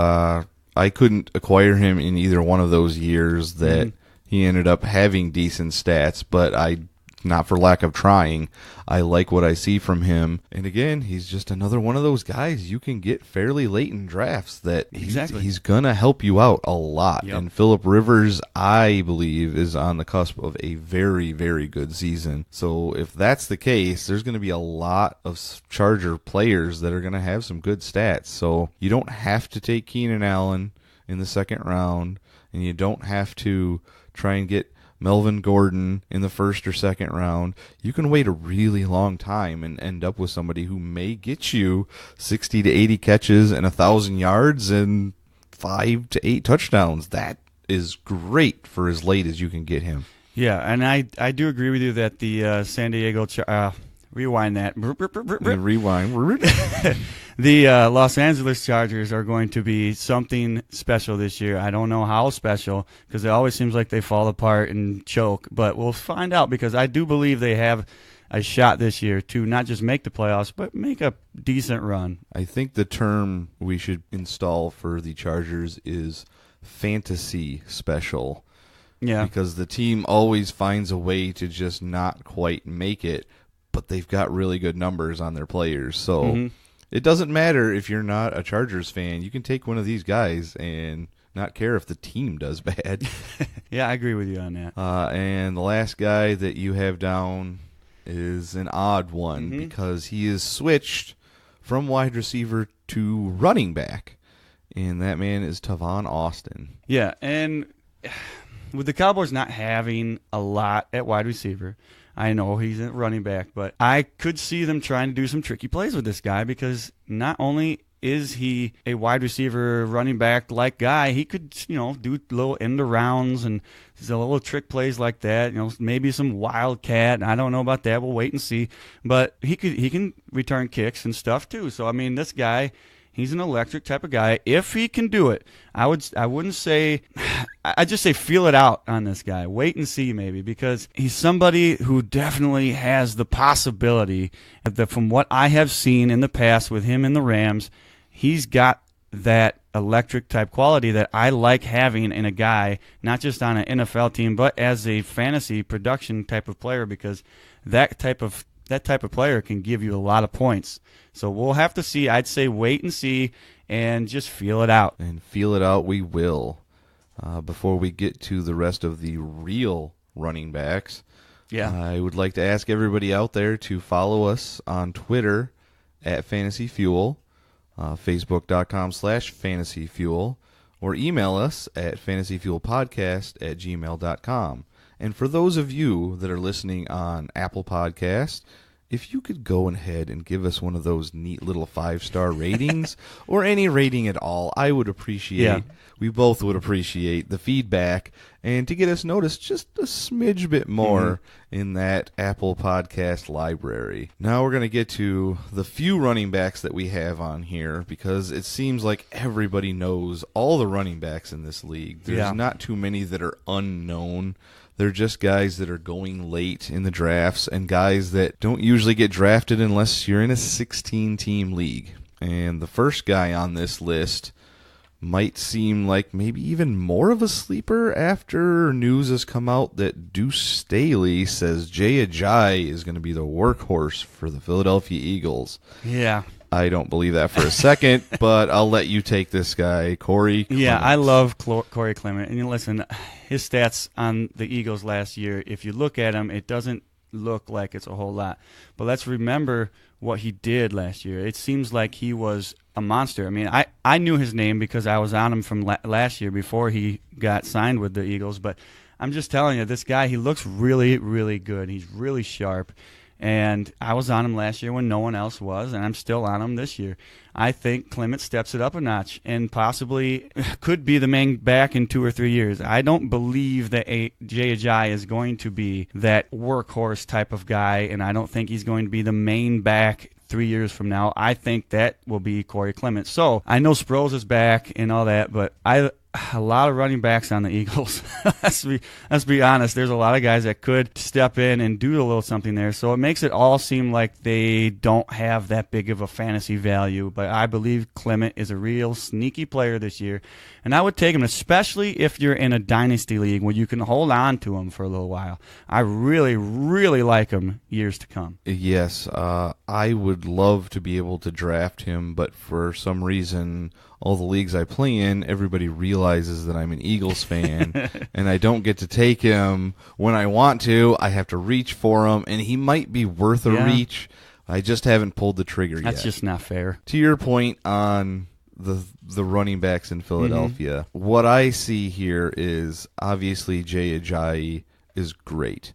I couldn't acquire him in either one of those years that he ended up having decent stats, but not for lack of trying. I like what I see from him. And again, he's just another one of those guys you can get fairly late in drafts that he's going to help you out a lot. Yep. And Phillip Rivers, I believe, is on the cusp of a very, very good season. So if that's the case, there's going to be a lot of Charger players that are going to have some good stats. So you don't have to take Keenan Allen in the second round, and you don't have to try and get Melvin Gordon in the first or second round. You can wait a really long time and end up with somebody who may get you 60 to 80 catches and 1,000 yards and 5 to 8 touchdowns. That is great for as late as you can get him. Yeah, and I do agree with you that the San Diego rewind that. Rewind. The Los Angeles Chargers are going to be something special this year. I don't know how special, because it always seems like they fall apart and choke, but we'll find out, because I do believe they have a shot this year to not just make the playoffs, but make a decent run. I think the term we should install for the Chargers is fantasy special. Yeah. Because the team always finds a way to just not quite make it, but they've got really good numbers on their players. So it doesn't matter if you're not a Chargers fan. You can take one of these guys and not care if the team does bad. Yeah, I agree with you on that. And the last guy that you have down is an odd one, because he is switched from wide receiver to running back, and that man is Tavon Austin. Yeah, and with the Cowboys not having a lot at wide receiver, I know he's a running back, but I could see them trying to do some tricky plays with this guy, because not only is he a wide receiver running back like guy, he could, do little end arounds and little trick plays like that, maybe some wildcat. I don't know about that. We'll wait and see. But he can return kicks and stuff too. So I mean, this guy, he's an electric type of guy. If he can do it, I wouldn't say, I'd just say feel it out on this guy. Wait and see maybe, because he's somebody who definitely has the possibility that, from what I have seen in the past with him in the Rams, he's got that electric type quality that I like having in a guy, not just on an NFL team, but as a fantasy production type of player, because that type of player can give you a lot of points. So we'll have to see. I'd say wait and see and just feel it out. And feel it out we will. Before we get to the rest of the real running backs, Yeah. I would like to ask everybody out there to follow us on Twitter at Fantasy Fuel, Facebook.com/Fantasy Fuel, or email us at fantasyfuelpodcast@gmail.com. And for those of you that are listening on Apple Podcasts, if you could go ahead and give us one of those neat little 5-star ratings or any rating at all, I would appreciate. Yeah. We both would appreciate the feedback and to get us noticed just a smidge bit more in that Apple Podcast library. Now we're going to get to the few running backs that we have on here because it seems like everybody knows all the running backs in this league. There's not too many that are unknown. They're just guys that are going late in the drafts and guys that don't usually get drafted unless you're in a 16-team league. And the first guy on this list might seem like maybe even more of a sleeper after news has come out that Deuce Staley says Jay Ajayi is going to be the workhorse for the Philadelphia Eagles. Yeah. I don't believe that for a second, but I'll let you take this guy, Corey Clements. Yeah, I love Corey Clement. And listen, his stats on the Eagles last year, if you look at him, it doesn't look like it's a whole lot. But let's remember what he did last year. It seems like he was a monster. I mean, I knew his name because I was on him from last year before he got signed with the Eagles. But I'm just telling you, this guy, he looks really, really good. He's really sharp. And I was on him last year when no one else was, and I'm still on him this year. I think Clement steps it up a notch and possibly could be the main back in 2 or 3 years. I don't believe that Jay Ajayi is going to be that workhorse type of guy, and I don't think he's going to be the main back 3 years from now. I think that will be Corey Clement. So I know Sproles is back and all that, but a lot of running backs on the Eagles. let's be honest. There's a lot of guys that could step in and do a little something there. So it makes it all seem like they don't have that big of a fantasy value. But I believe Clement is a real sneaky player this year. And I would take him, especially if you're in a dynasty league where you can hold on to him for a little while. I really, really like him years to come. Yes, I would love to be able to draft him, but for some reason, all the leagues I play in, everybody realizes that I'm an Eagles fan, and I don't get to take him when I want to. I have to reach for him, and he might be worth a reach. I just haven't pulled the trigger yet. That's just not fair. To your point on the running backs in Philadelphia, what I see here is obviously Jay Ajayi is great.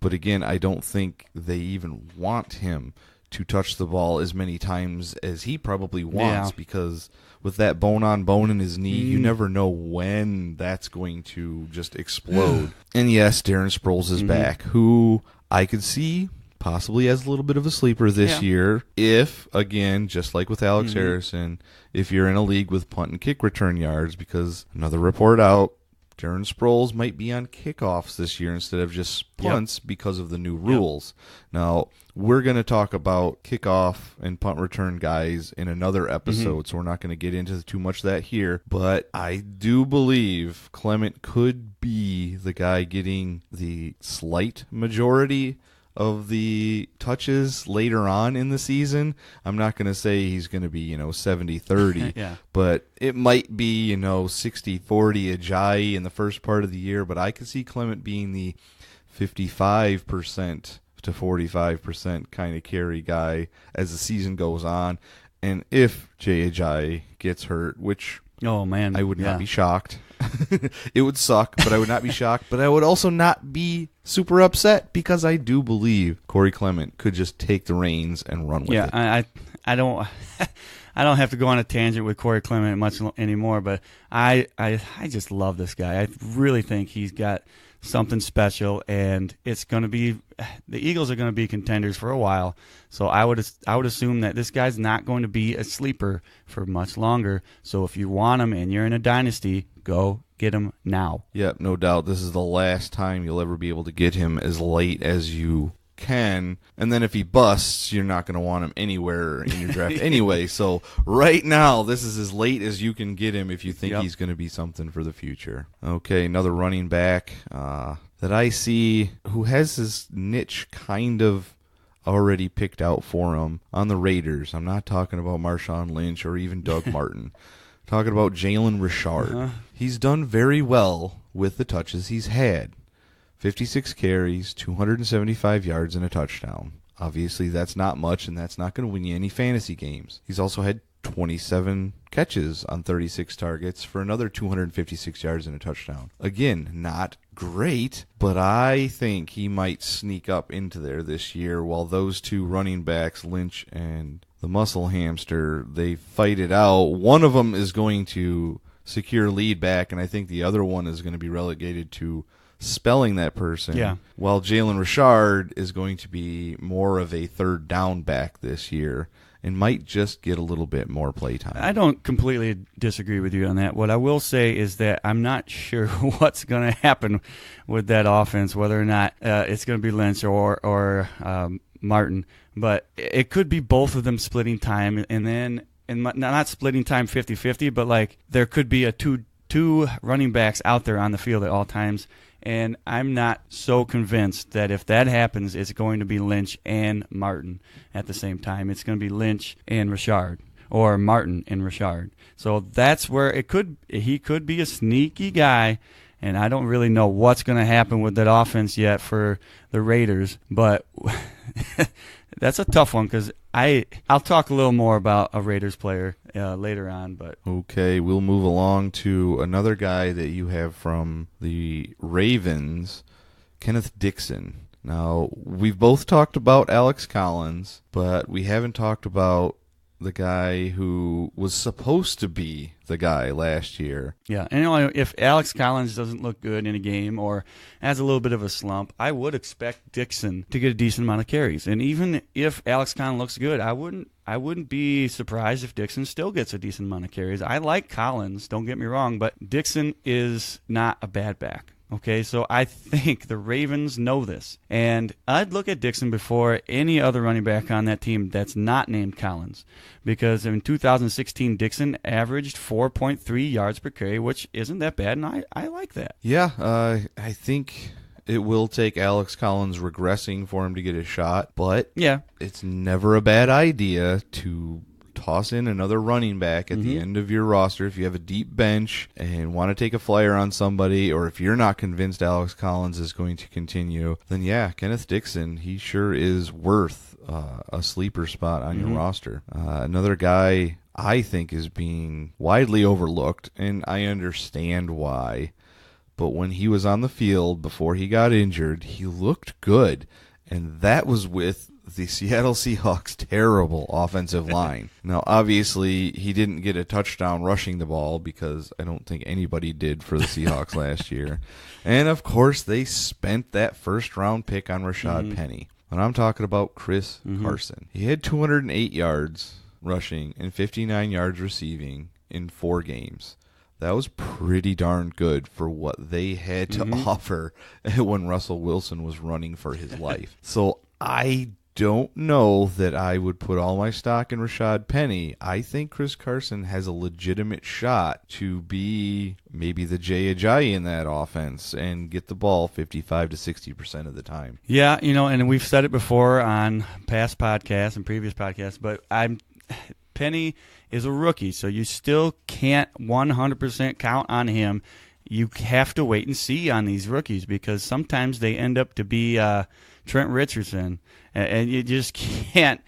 But again, I don't think they even want him to touch the ball as many times as he probably wants because with that bone-on-bone in his knee, you never know when that's going to just explode. And yes, Darren Sproles is back, who I could see possibly as a little bit of a sleeper this year if, again, just like with Alex Harrison, if you're in a league with punt and kick return yards, because another report out, Darren Sproles might be on kickoffs this year instead of just punts because of the new rules. Now, we're going to talk about kickoff and punt return guys in another episode, so we're not going to get into too much of that here. But I do believe Clement could be the guy getting the slight majority of the touches later on in the season. I'm not going to say he's going to be, 70-30, but it might be, 60-40 Ajayi in the first part of the year, but I could see Clement being the 55% to 45% kind of carry guy as the season goes on. And if Jay Ajayi gets hurt, which I would not be shocked. It would suck, but I would not be shocked. But I would also not be super upset because I do believe Corey Clement could just take the reins and run with it. I don't I don't have to go on a tangent with Corey Clement much anymore, but I just love this guy. I really think he's got something special, and it's going to be the Eagles are going to be contenders for a while. So I would assume that this guy's not going to be a sleeper for much longer. So if you want him and you're in a dynasty, go get him now. Yep, no doubt. This is the last time you'll ever be able to get him as late as you can. And then if he busts, you're not going to want him anywhere in your draft anyway. So right now, this is as late as you can get him if you think he's going to be something for the future. Okay, another running back that I see who has his niche kind of already picked out for him on the Raiders. I'm not talking about Marshawn Lynch or even Doug Martin. Talking about Jalen Richard. he's done very well with the touches he's had. 56 carries, 275 yards, and a touchdown. Obviously, that's not much, and that's not going to win you any fantasy games. He's also had 27 catches on 36 targets for another 256 yards and a touchdown. Again, not great, but I think he might sneak up into there this year while those two running backs, Lynch and the muscle hamster, they fight it out. One of them is going to secure lead back, and I think the other one is going to be relegated to spelling that person. Yeah. While Jalen Richard is going to be more of a third down back this year and might just get a little bit more play time. I don't completely disagree with you on that. What I will say is that I'm not sure what's going to happen with that offense, whether or not it's going to be Lynch or Martin. But it could be both of them splitting time, and not splitting time 50-50, but like there could be a two running backs out there on the field at all times. And I'm not so convinced that if that happens, it's going to be Lynch and Martin at the same time. It's going to be Lynch and Richard, or Martin and Richard. So that's where he could be a sneaky guy, and I don't really know what's going to happen with that offense yet for the Raiders. But that's a tough one because I'll talk a little more about a Raiders player later on. But okay, we'll move along to another guy that you have from the Ravens, Kenneth Dixon. Now, we've both talked about Alex Collins, but we haven't talked about the guy who was supposed to be the guy last year. Yeah, and if Alex Collins doesn't look good in a game or has a little bit of a slump, I would expect Dixon to get a decent amount of carries. And even if Alex Collins looks good, I wouldn't be surprised if Dixon still gets a decent amount of carries. I like Collins, don't get me wrong, but Dixon is not a bad back. Okay, so I think the Ravens know this. And I'd look at Dixon before any other running back on that team that's not named Collins. Because in 2016, Dixon averaged 4.3 yards per carry, which isn't that bad, and I like that. Yeah, I think it will take Alex Collins regressing for him to get a shot, but yeah, it's never a bad idea to toss in another running back at the end of your roster if you have a deep bench and want to take a flyer on somebody, or if you're not convinced Alex Collins is going to continue, then yeah, Kenneth Dixon, he sure is worth a sleeper spot on your roster. Another guy I think is being widely overlooked, and I understand why, but when he was on the field before he got injured, he looked good, and that was with the Seattle Seahawks' terrible offensive line. Now, obviously, he didn't get a touchdown rushing the ball because I don't think anybody did for the Seahawks last year. And, of course, they spent that first-round pick on Rashad Penny. And I'm talking about Chris Carson. He had 208 yards rushing and 59 yards receiving in 4 games. That was pretty darn good for what they had to offer when Russell Wilson was running for his life. So I don't know that I would put all my stock in Rashad Penny. I think Chris Carson has a legitimate shot to be maybe the Jay Ajayi in that offense and get the ball 55 to 60% of the time. Yeah, and we've said it before on past podcasts and previous podcasts, but Penny is a rookie, so you still can't 100% count on him. You have to wait and see on these rookies because sometimes they end up to be Trent Richardson, and you just can't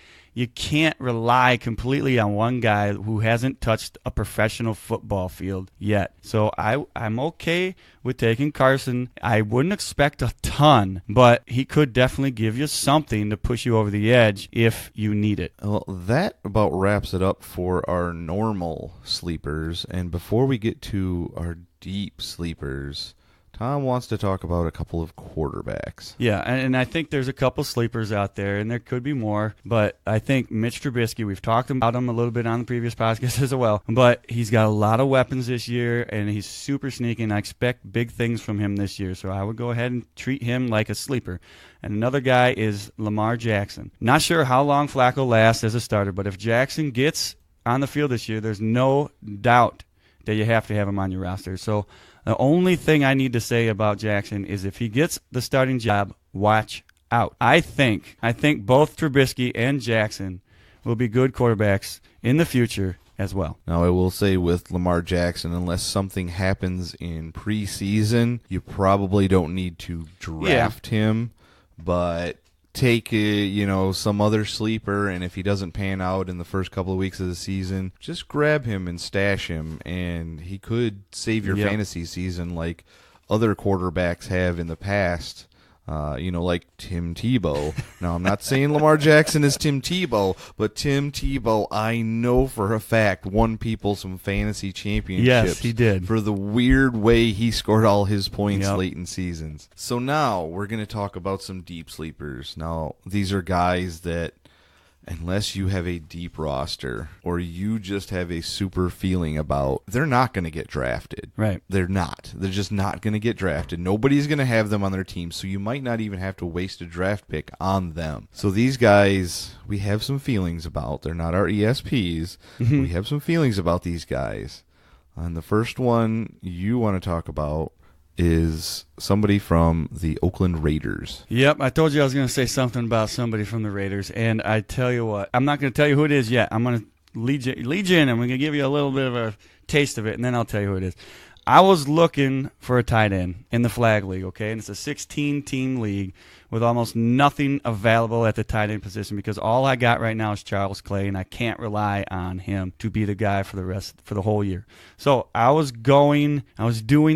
rely completely on one guy who hasn't touched a professional football field yet. So I'm okay with taking Carson. I wouldn't expect a ton, but he could definitely give you something to push you over the edge if you need it. Well, that about wraps it up for our normal sleepers. And before we get to our deep sleepers, Tom wants to talk about a couple of quarterbacks. Yeah, and I think there's a couple sleepers out there, and there could be more, but I think Mitch Trubisky, we've talked about him a little bit on the previous podcast as well, but he's got a lot of weapons this year, and he's super sneaky, and I expect big things from him this year, so I would go ahead and treat him like a sleeper. And another guy is Lamar Jackson. Not sure how long Flacco lasts as a starter, but if Jackson gets on the field this year, there's no doubt that you have to have him on your roster. So the only thing I need to say about Jackson is if he gets the starting job, watch out. I think both Trubisky and Jackson will be good quarterbacks in the future, as well. Now, I will say with Lamar Jackson, unless something happens in preseason, you probably don't need to draft him, but take some other sleeper, and if he doesn't pan out in the first couple of weeks of the season, just grab him and stash him, and he could save your fantasy season like other quarterbacks have in the past. Like Tim Tebow. Now, I'm not saying Lamar Jackson is Tim Tebow, but Tim Tebow, I know for a fact, won people some fantasy championships. Yes, he did. For the weird way he scored all his points late in seasons. So now we're going to talk about some deep sleepers. Now, these are guys that, unless you have a deep roster or you just have a super feeling about, they're not going to get drafted. Right. They're not. They're just not going to get drafted. Nobody's going to have them on their team, so you might not even have to waste a draft pick on them. So these guys, we have some feelings about. They're not our ESPs. We have some feelings about these guys. And the first one you want to talk about is somebody from the Oakland Raiders. Yep, I told you I was going to say something about somebody from the Raiders, and I tell you what, I'm not going to tell you who it is yet. I'm going to lead you in. I'm going to give you a little bit of a taste of it, and then I'll tell you who it is. I was looking for a tight end in the Flag League, okay, and it's a 16-team league with almost nothing available at the tight end position because all I got right now is Charles Clay, and I can't rely on him to be the guy for the whole year. So I was doing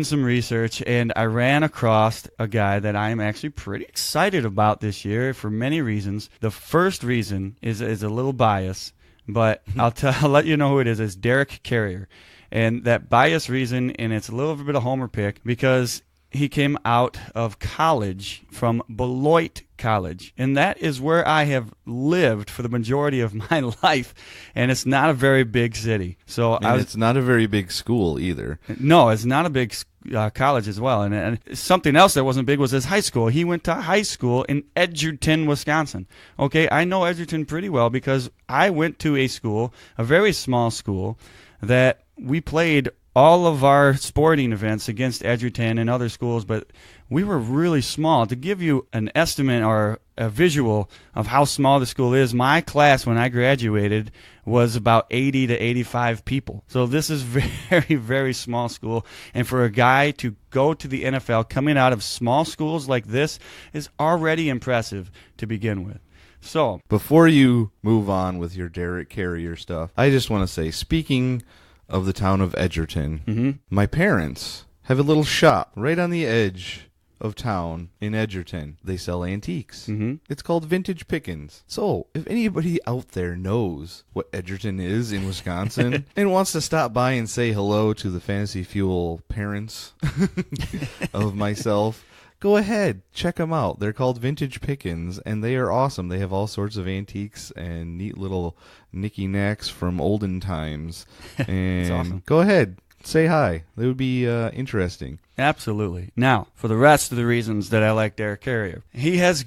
some research, and I ran across a guy that I am actually pretty excited about this year for many reasons. The first reason is a little bias, but I'll let you know who it is. It's Derek Carrier. And that bias reason, and it's a little bit of homer pick, because he came out of college from Beloit College. And that is where I have lived for the majority of my life. And it's not a very big city. It's not a very big school either. No, it's not a big college as well. And something else that wasn't big was his high school. He went to high school in Edgerton, Wisconsin. Okay, I know Edgerton pretty well because I went to a school, a very small school, that we played all of our sporting events against Edgerton and other schools, but we were really small. To give you an estimate or a visual of how small the school is, my class when I graduated was about 80 to 85 people. So this is very, very small school. And for a guy to go to the NFL coming out of small schools like this is already impressive to begin with. So before you move on with your Derek Carrier stuff, I just want to say, speaking of the town of Edgerton, my parents have a little shop right on the edge of town in Edgerton. They sell antiques. It's called Vintage Pickens. So if anybody out there knows what Edgerton is in Wisconsin and wants to stop by and say hello to the Fantasy Fuel parents of myself, go ahead, check them out. They're called Vintage Pickens, and they are awesome. They have all sorts of antiques and neat little knicky-knacks from olden times. And awesome. Go ahead, say hi. It would be interesting. Absolutely. Now, for the rest of the reasons that I like Derek Carrier, he has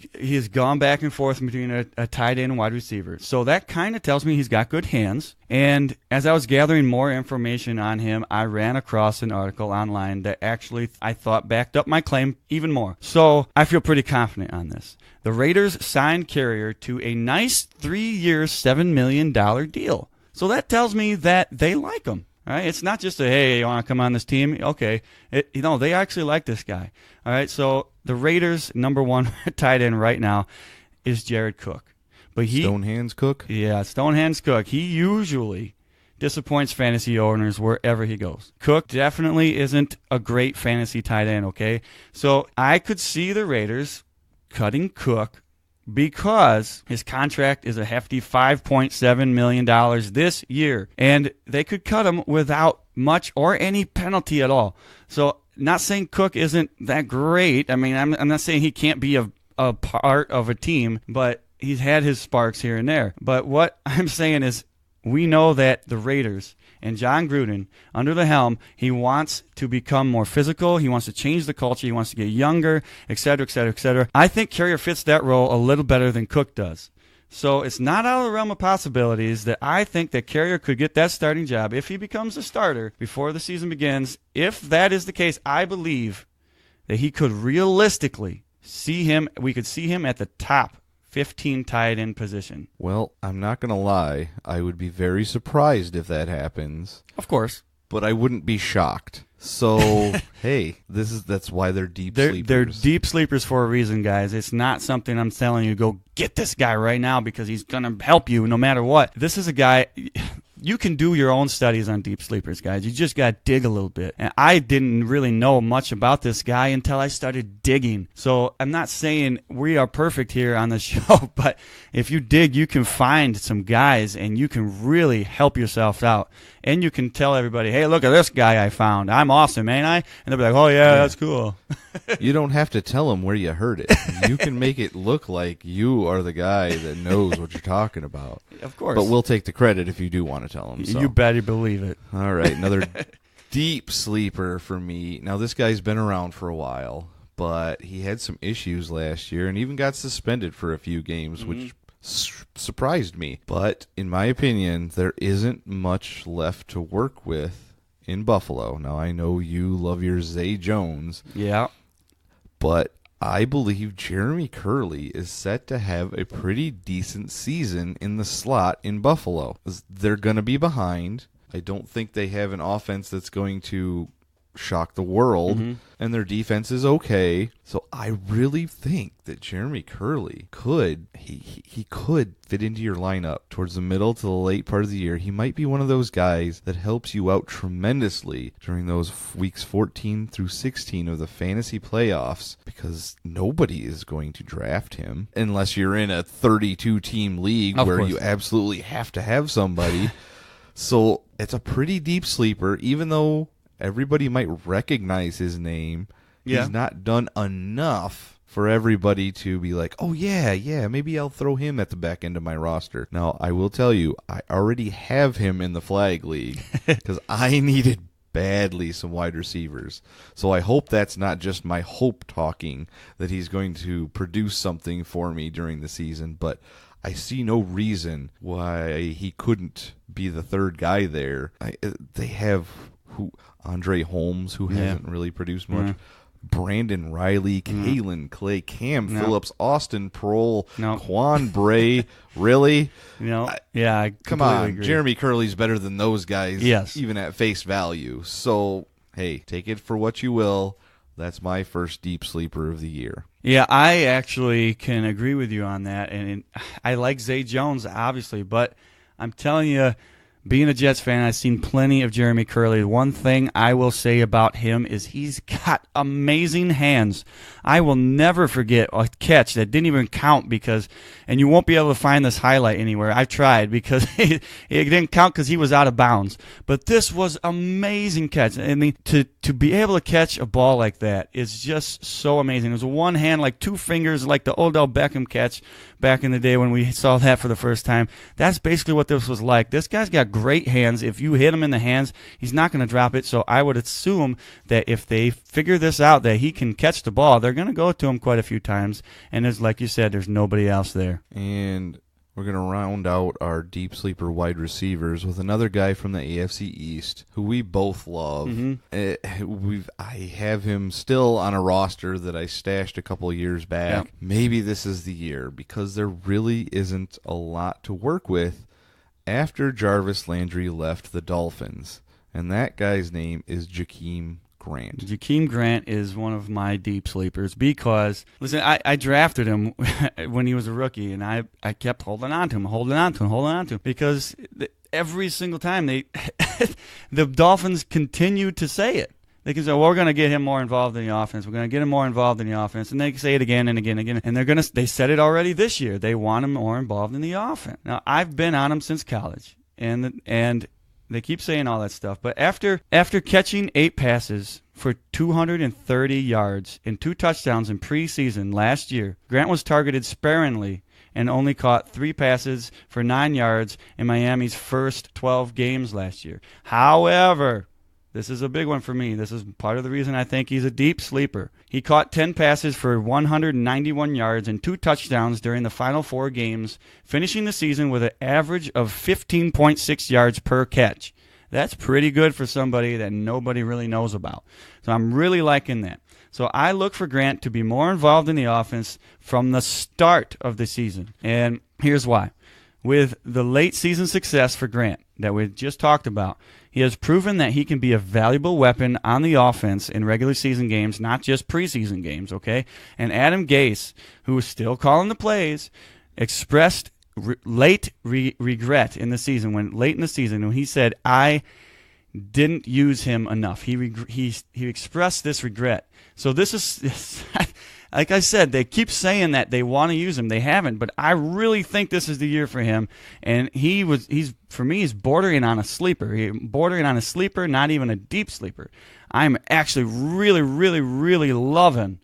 gone back and forth between a tight end and wide receiver. So that kind of tells me he's got good hands. And as I was gathering more information on him, I ran across an article online that actually I thought backed up my claim even more. So I feel pretty confident on this. The Raiders signed Carrier to a nice 3-year, $7 million deal. So that tells me that they like him. All right, it's not just hey, you want to come on this team? Okay, they actually like this guy. All right, so the Raiders' number one tight end right now is Jared Cook, but Stonehands Cook. Yeah, Stonehands Cook. He usually disappoints fantasy owners wherever he goes. Cook definitely isn't a great fantasy tight end. Okay, so I could see the Raiders cutting Cook because his contract is a hefty $5.7 million this year, and they could cut him without much or any penalty at all. So not saying Cook isn't that great. I mean, I'm not saying he can't be a part of a team, but he's had his sparks here and there. But what I'm saying is we know that the Raiders and John Gruden, under the helm, he wants to become more physical. He wants to change the culture. He wants to get younger, et cetera, et cetera, et cetera. I think Carrier fits that role a little better than Cook does. So it's not out of the realm of possibilities that I think that Carrier could get that starting job if he becomes a starter before the season begins. If that is the case, I believe that he could realistically we could see him at the top 15 tight end position. Well, I'm not going to lie. I would be very surprised if that happens, Of course. but I wouldn't be shocked. So, hey, that's why they're deep sleepers. They're deep sleepers for a reason, guys. It's not something I'm telling you, go get this guy right now because he's going to help you no matter what. This is a guy... You can do your own studies on deep sleepers, guys. You just got to dig a little bit. And I didn't really know much about this guy until I started digging. So I'm not saying we are perfect here on the show, but if you dig, you can find some guys and you can really help yourself out. And you can tell everybody, hey, look at this guy I found. I'm awesome, ain't I? And they'll be like, oh, yeah, that's cool. You don't have to tell them where you heard it. You can make it look like you are the guy that knows what you're talking about. Of course. But we'll take the credit if you do want to tell them. So. You better believe it. All right, another deep sleeper for me. Now, this guy's been around for a while, but he had some issues last year and even got suspended for a few games, which surprised me. But in my opinion, there isn't much left to work with in Buffalo. Now, I know you love your Zay Jones. Yeah. But I believe Jeremy Curley is set to have a pretty decent season in the slot in Buffalo. They're going to be behind. I don't think they have an offense that's going to shock the world, and their defense is okay. So I really think that Jeremy Curley could he could fit into your lineup towards the middle to the late part of the year. He might be one of those guys that helps you out tremendously during those weeks 14 through 16 of the fantasy playoffs, because nobody is going to draft him unless you're in a 32-team league where you absolutely have to have somebody. So it's a pretty deep sleeper, even though everybody might recognize his name. Yeah. He's not done enough for everybody to be like, oh, yeah, maybe I'll throw him at the back end of my roster. Now, I will tell you, I already have him in the flag league because I needed badly some wide receivers. So I hope that's not just my hope talking that he's going to produce something for me during the season, but I see no reason why he couldn't be the third guy there. They have Andre Holmes, who hasn't really produced much. Brandon Riley, Kalen Clay, Cam Phillips, Austin Prohl, Quan Bray. Really? I come on. agree. Jeremy Curley's better than those guys, yes, even at face value. So, hey, take it for what you will. That's my first deep sleeper of the year. Yeah, I actually can agree with you on that. And I like Zay Jones, obviously, but I'm telling you, being a Jets fan, I've seen plenty of Jeremy Curley. One thing I will say about him is he's got amazing hands. I will never forget a catch that didn't even count and you won't be able to find this highlight anywhere. I've tried because it didn't count because he was out of bounds. But this was amazing catch. I mean, to be able to catch a ball like that is just so amazing. It was a one hand, like two fingers, like the Odell Beckham catch back in the day when we saw that for the first time. That's basically what this was like. This guy's got great hands. If you hit him in the hands, he's not going to drop it. So I would assume that if they figure this out, that he can catch the ball, they're going to go to him quite a few times. And as like you said, there's nobody else there. And we're going to round out our deep sleeper wide receivers with another guy from the AFC East who we both love. I have him still on a roster that I stashed a couple of years back. Yeah. Maybe this is the year because there really isn't a lot to work with after Jarvis Landry left the Dolphins. And that guy's name is Jakeem Grant. Jakeem Grant is one of my deep sleepers because, listen, I drafted him when he was a rookie, and I kept holding on to him because every single time the Dolphins continued to say it. They can say, well, we're going to get him more involved in the offense. We're going to get him more involved in the offense. And they say it again and again and again. And they said it already this year. They want him more involved in the offense. Now, I've been on him since college, and they keep saying all that stuff. But after catching 8 passes for 230 yards and 2 touchdowns in preseason last year, Grant was targeted sparingly and only caught 3 passes for 9 yards in Miami's first 12 games last year. However, this is a big one for me. This is part of the reason I think he's a deep sleeper. He caught 10 passes for 191 yards and 2 touchdowns during the final 4 games, finishing the season with an average of 15.6 yards per catch. That's pretty good for somebody that nobody really knows about. So I'm really liking that. So I look for Grant to be more involved in the offense from the start of the season. And here's why. With the late season success for Grant that we just talked about, he has proven that he can be a valuable weapon on the offense in regular season games, not just preseason games, okay? And Adam Gase, who is still calling the plays, expressed late regret in the season, late in the season, when he said, I didn't use him enough. He expressed this regret. So this is, like I said, they keep saying that they want to use him. They haven't, but I really think this is the year for him. And for me, he's bordering on a sleeper. Not even a deep sleeper. I'm actually really, really, really loving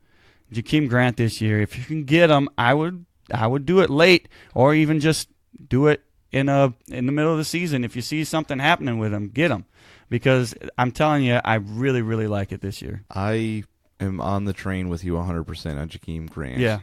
Jakeem Grant this year. If you can get him, I would do it late, or even just do it in the middle of the season. If you see something happening with him, get him. Because I'm telling you, I really, really like it this year. I am on the train with you 100% on Jakeem Grant. Yeah.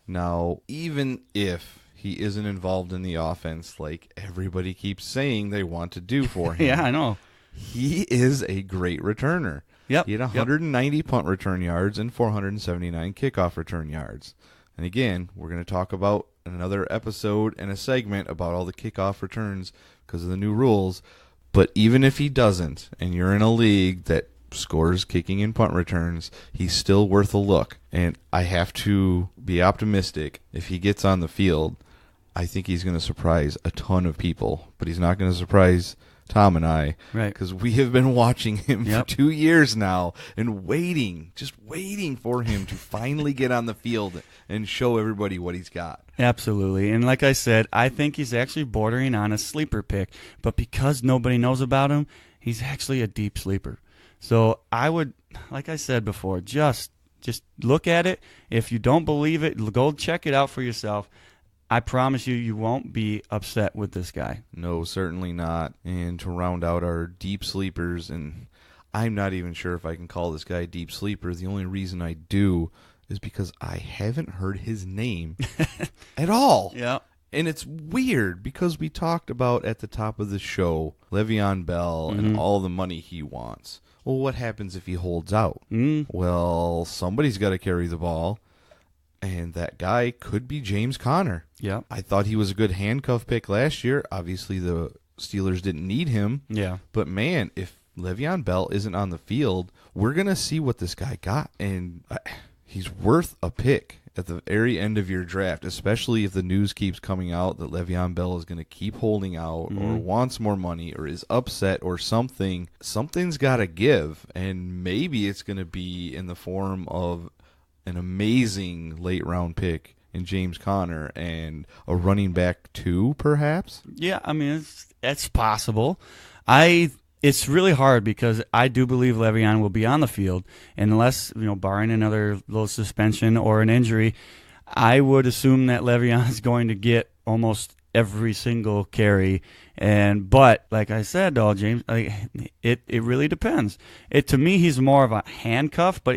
Now, even if he isn't involved in the offense like everybody keeps saying they want to do for him, Yeah, I know. he is a great returner. Yep. He had 190 punt return yards and 479 kickoff return yards. And again, we're going to talk about another episode and a segment about all the kickoff returns because of the new rules. But even if he doesn't, and you're in a league that scores kicking and punt returns, he's still worth a look. And I have to be optimistic. If he gets on the field, I think he's going to surprise a ton of people. But he's not going to surprise Tom and I, right? Because we have been watching him Yep. for 2 years now and just waiting for him to finally get on the field and show everybody what he's got. Absolutely. And like I said, I think he's actually bordering on a sleeper pick. But because nobody knows about him, he's actually a deep sleeper. So I would, like I said before, just look at it. If you don't believe it, go check it out for yourself. I promise you won't be upset with this guy. No, certainly not. And to round out our deep sleepers, and I'm not even sure if I can call this guy a deep sleeper. The only reason I do is because I haven't heard his name at all. Yeah. And it's weird because we talked about at the top of the show Le'Veon Bell and all the money he wants. Well, what happens if he holds out? Well, somebody's got to carry the ball. And that guy could be James Conner. Yeah. I thought he was a good handcuff pick last year. Obviously, the Steelers didn't need him. Yeah. But, man, if Le'Veon Bell isn't on the field, we're going to see what this guy got. And he's worth a pick at the very end of your draft, especially if the news keeps coming out that Le'Veon Bell is going to keep holding out or wants more money or is upset or something. Something's got to give, and maybe it's going to be in the form of an amazing late-round pick in James Conner and a running back too, perhaps? Yeah, I mean, it's possible. It's really hard because I do believe Le'Veon will be on the field, and unless, barring another little suspension or an injury, I would assume that Le'Veon is going to get almost every single carry. But like I said, though, James, it really depends. To me, he's more of a handcuff, but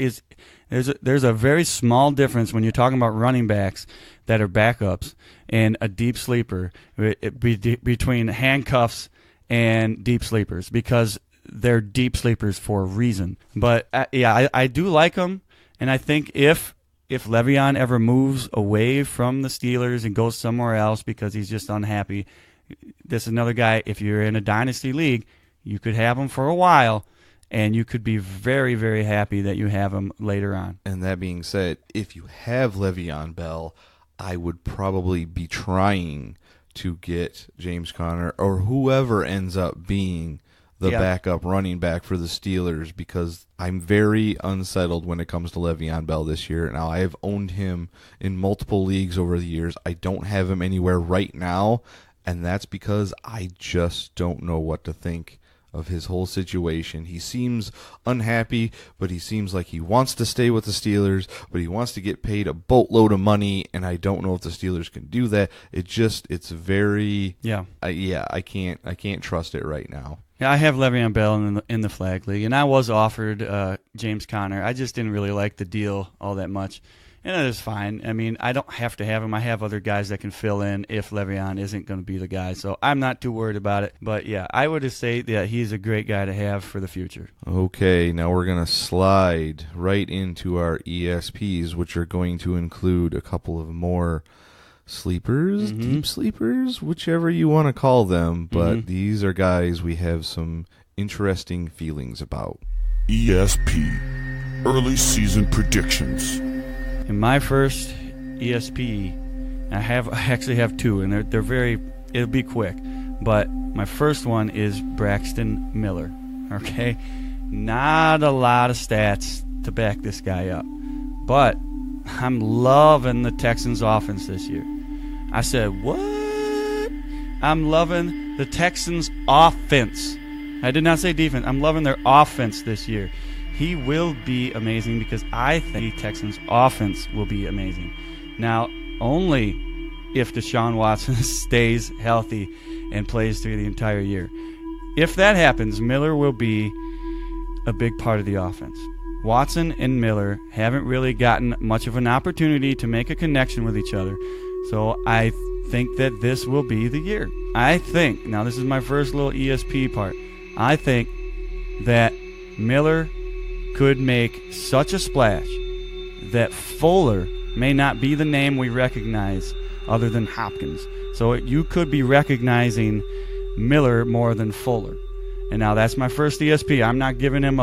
there's a very small difference when you're talking about running backs that are backups and a deep sleeper between handcuffs and deep sleepers, because they're deep sleepers for a reason. But I do like him, and I think if Le'Veon ever moves away from the Steelers and goes somewhere else because he's just unhappy, this is another guy, if you're in a dynasty league, you could have him for a while, and you could be very, very happy that you have him later on. And that being said, if you have Le'Veon Bell, I would probably be trying to get James Conner or whoever ends up being the backup running back for the Steelers, because I'm very unsettled when it comes to Le'Veon Bell this year. Now, I have owned him in multiple leagues over the years. I don't have him anywhere right now, and that's because I just don't know what to think of his whole situation. He seems unhappy, but he seems like he wants to stay with the Steelers, but he wants to get paid a boatload of money, and I don't know if the Steelers can do that. It's very I can't trust it right now. Yeah, I have Le'Veon Bell in the flag league, and I was offered James Conner. I just didn't really like the deal all that much. And that is fine. I mean, I don't have to have him. I have other guys that can fill in if Le'Veon isn't going to be the guy. So I'm not too worried about it. But, yeah, I would just say that he's a great guy to have for the future. Okay, now we're going to slide right into our ESPs, which are going to include a couple of more sleepers, deep sleepers, whichever you want to call them. But these are guys we have some interesting feelings about. ESP, early season predictions. In my first ESP, I actually have two, and they're very. It'll be quick, but my first one is Braxton Miller. Okay, not a lot of stats to back this guy up, but I'm loving the Texans' offense this year. I said, what? I'm loving the Texans' offense. I did not say defense. I'm loving their offense this year. He will be amazing because I think the Texans' offense will be amazing. Now, only if Deshaun Watson stays healthy and plays through the entire year. If that happens, Miller will be a big part of the offense. Watson and Miller haven't really gotten much of an opportunity to make a connection with each other. So I think that this will be the year. I think, now this is my first little ESP part, I think that Miller could make such a splash that Fuller may not be the name we recognize other than Hopkins. So you could be recognizing Miller more than Fuller. And now that's my first ESP. I'm not giving him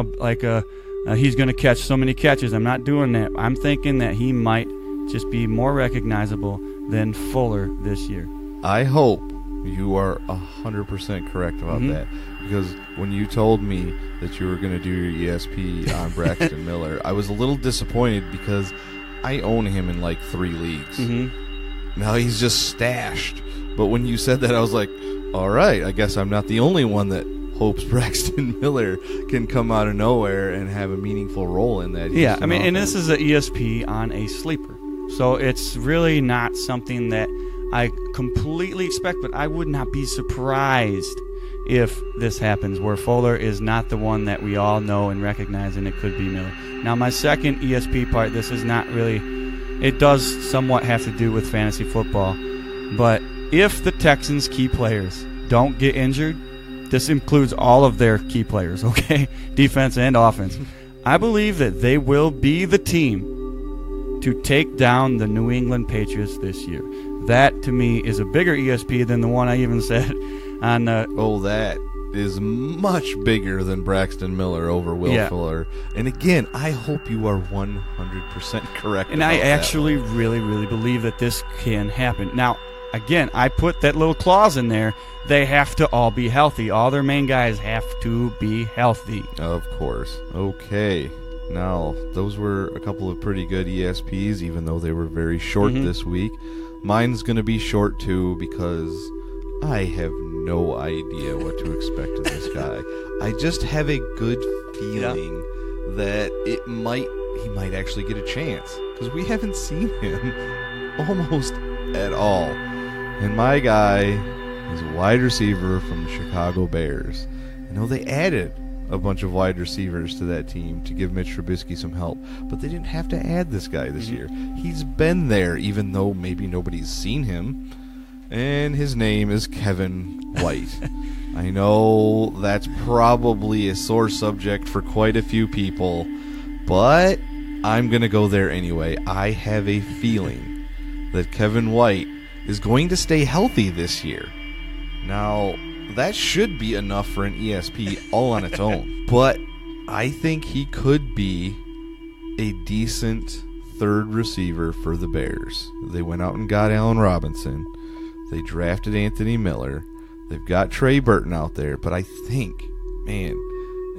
he's going to catch so many catches. I'm not doing that. I'm thinking that he might just be more recognizable than Fuller this year. I hope you are 100% correct about that, because when you told me that you were going to do your ESP on Braxton Miller, I was a little disappointed because I own him in like 3 leagues. Now he's just stashed. But when you said that, I was like, all right, I guess I'm not the only one that hopes Braxton Miller can come out of nowhere and have a meaningful role in that. Yeah, I mean, and this is an ESP on a sleeper. So it's really not something that I completely expect, but I would not be surprised if this happens, where Fuller is not the one that we all know and recognize, and it could be Miller. Now, my second ESP part, this is not really, it does somewhat have to do with fantasy football, but if the Texans' key players don't get injured, this includes all of their key players, okay, defense and offense, I believe that they will be the team to take down the New England Patriots this year. That, to me, is a bigger ESP than the one I even said on that is much bigger than Braxton Miller over Will Fuller. And again, I hope you are 100% correct. And I actually really, really believe that this can happen. Now, again, I put that little clause in there. They have to all be healthy. All their main guys have to be healthy. Of course. Okay. Now, those were a couple of pretty good ESPs, even though they were very short this week. Mine's going to be short, too, because I have no idea what to expect of this guy. I just have a good feeling that he might actually get a chance, because we haven't seen him almost at all. And my guy is a wide receiver from the Chicago Bears. I know they added a bunch of wide receivers to that team to give Mitch Trubisky some help, but they didn't have to add this guy this year. He's been there, even though maybe nobody's seen him, and his name is Kevin White. I know that's probably a sore subject for quite a few people, but I'm going to go there anyway. I have a feeling that Kevin White is going to stay healthy this year. Now, that should be enough for an ESP all on its own. But I think he could be a decent third receiver for the Bears. They went out and got Allen Robinson. They drafted Anthony Miller. They've got Trey Burton out there. But I think, man,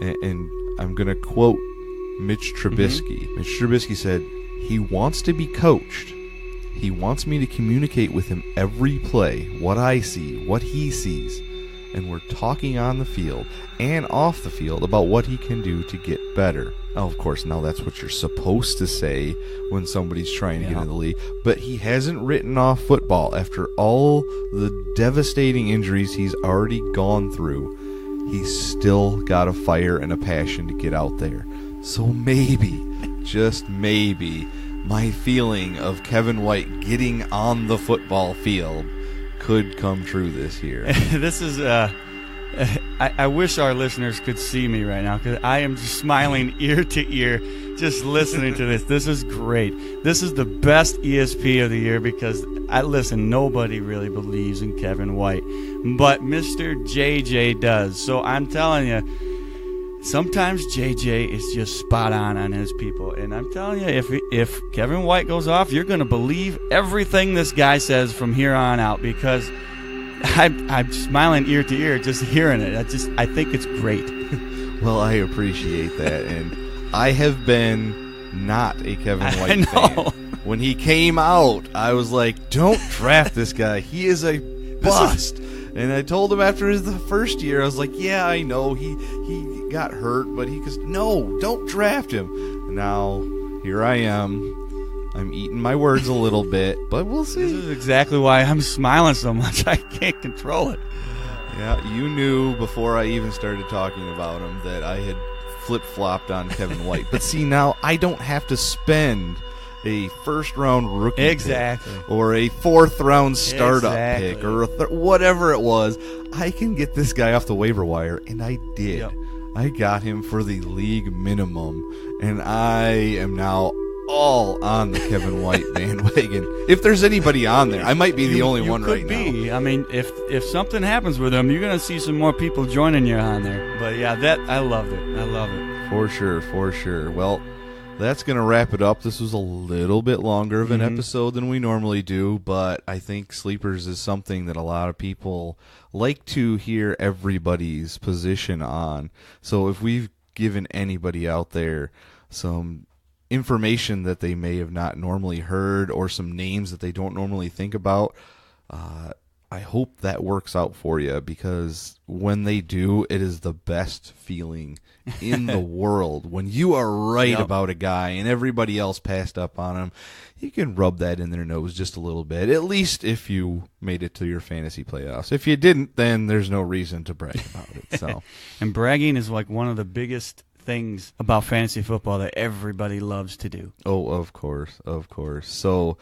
and I'm going to quote Mitch Trubisky. Mitch Trubisky said, he wants to be coached. He wants me to communicate with him every play, what I see, what he sees. And we're talking on the field and off the field about what he can do to get better. Now, of course, now that's what you're supposed to say when somebody's trying to get in the league. But he hasn't written off football after all the devastating injuries he's already gone through. He's still got a fire and a passion to get out there. So maybe, just maybe, my feeling of Kevin White getting on the football field could come true this year. This is I wish our listeners could see me right now, because I am just smiling ear to ear just listening to this. This is great. This is the best ESP of the year, because nobody really believes in Kevin White, but Mr. JJ does. So I'm telling you, sometimes JJ is just spot on his people, and I'm telling you, if Kevin White goes off, you're going to believe everything this guy says from here on out, because I'm smiling ear to ear just hearing it. I think it's great. Well, I appreciate that, and I have been not a Kevin White fan. When he came out, I was like, don't draft this guy. He is a bust. And I told him after the first year, I was like, yeah, I know he got hurt, but he goes, no, don't draft him. Now, here I am. I'm eating my words a little bit, but we'll see. This is exactly why I'm smiling so much. I can't control it. Yeah, you knew before I even started talking about him that I had flip-flopped on Kevin White. But see, now I don't have to spend a first-round rookie pick or a fourth-round startup pick or whatever it was. I can get this guy off the waiver wire, and I did. Yep. I got him for the league minimum, and I am now all on the Kevin White bandwagon. If there's anybody on there, I might be the only one right now. I mean, if something happens with him, you're going to see some more people joining you on there. But yeah, I loved it. I love it. For sure. Well, that's going to wrap it up. This was a little bit longer of an episode than we normally do, but I think Sleepers is something that a lot of people like to hear everybody's position on. So if we've given anybody out there some information that they may have not normally heard or some names that they don't normally think about, I hope that works out for you, because when they do, it is the best feeling in the world. When you are right about a guy and everybody else passed up on him, you can rub that in their nose just a little bit, at least if you made it to your fantasy playoffs. If you didn't, then there's no reason to brag about it. So, and bragging is like one of the biggest things about fantasy football that everybody loves to do. Oh, of course. So,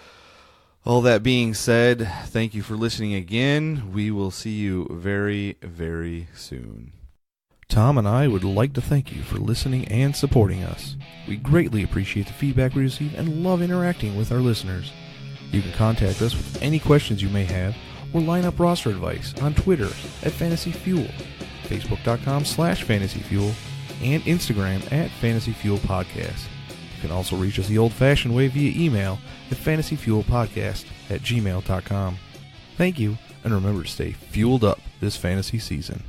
all that being said, thank you for listening again. We will see you very, very soon. Tom and I would like to thank you for listening and supporting us. We greatly appreciate the feedback we receive and love interacting with our listeners. You can contact us with any questions you may have or line up roster advice on Twitter at Fantasy Fuel, Facebook.com/Fantasy Fuel, and Instagram at Fantasy Fuel Podcast. You can also reach us the old-fashioned way via email at fantasyfuelpodcast@gmail.com. Thank you, and remember to stay fueled up this fantasy season.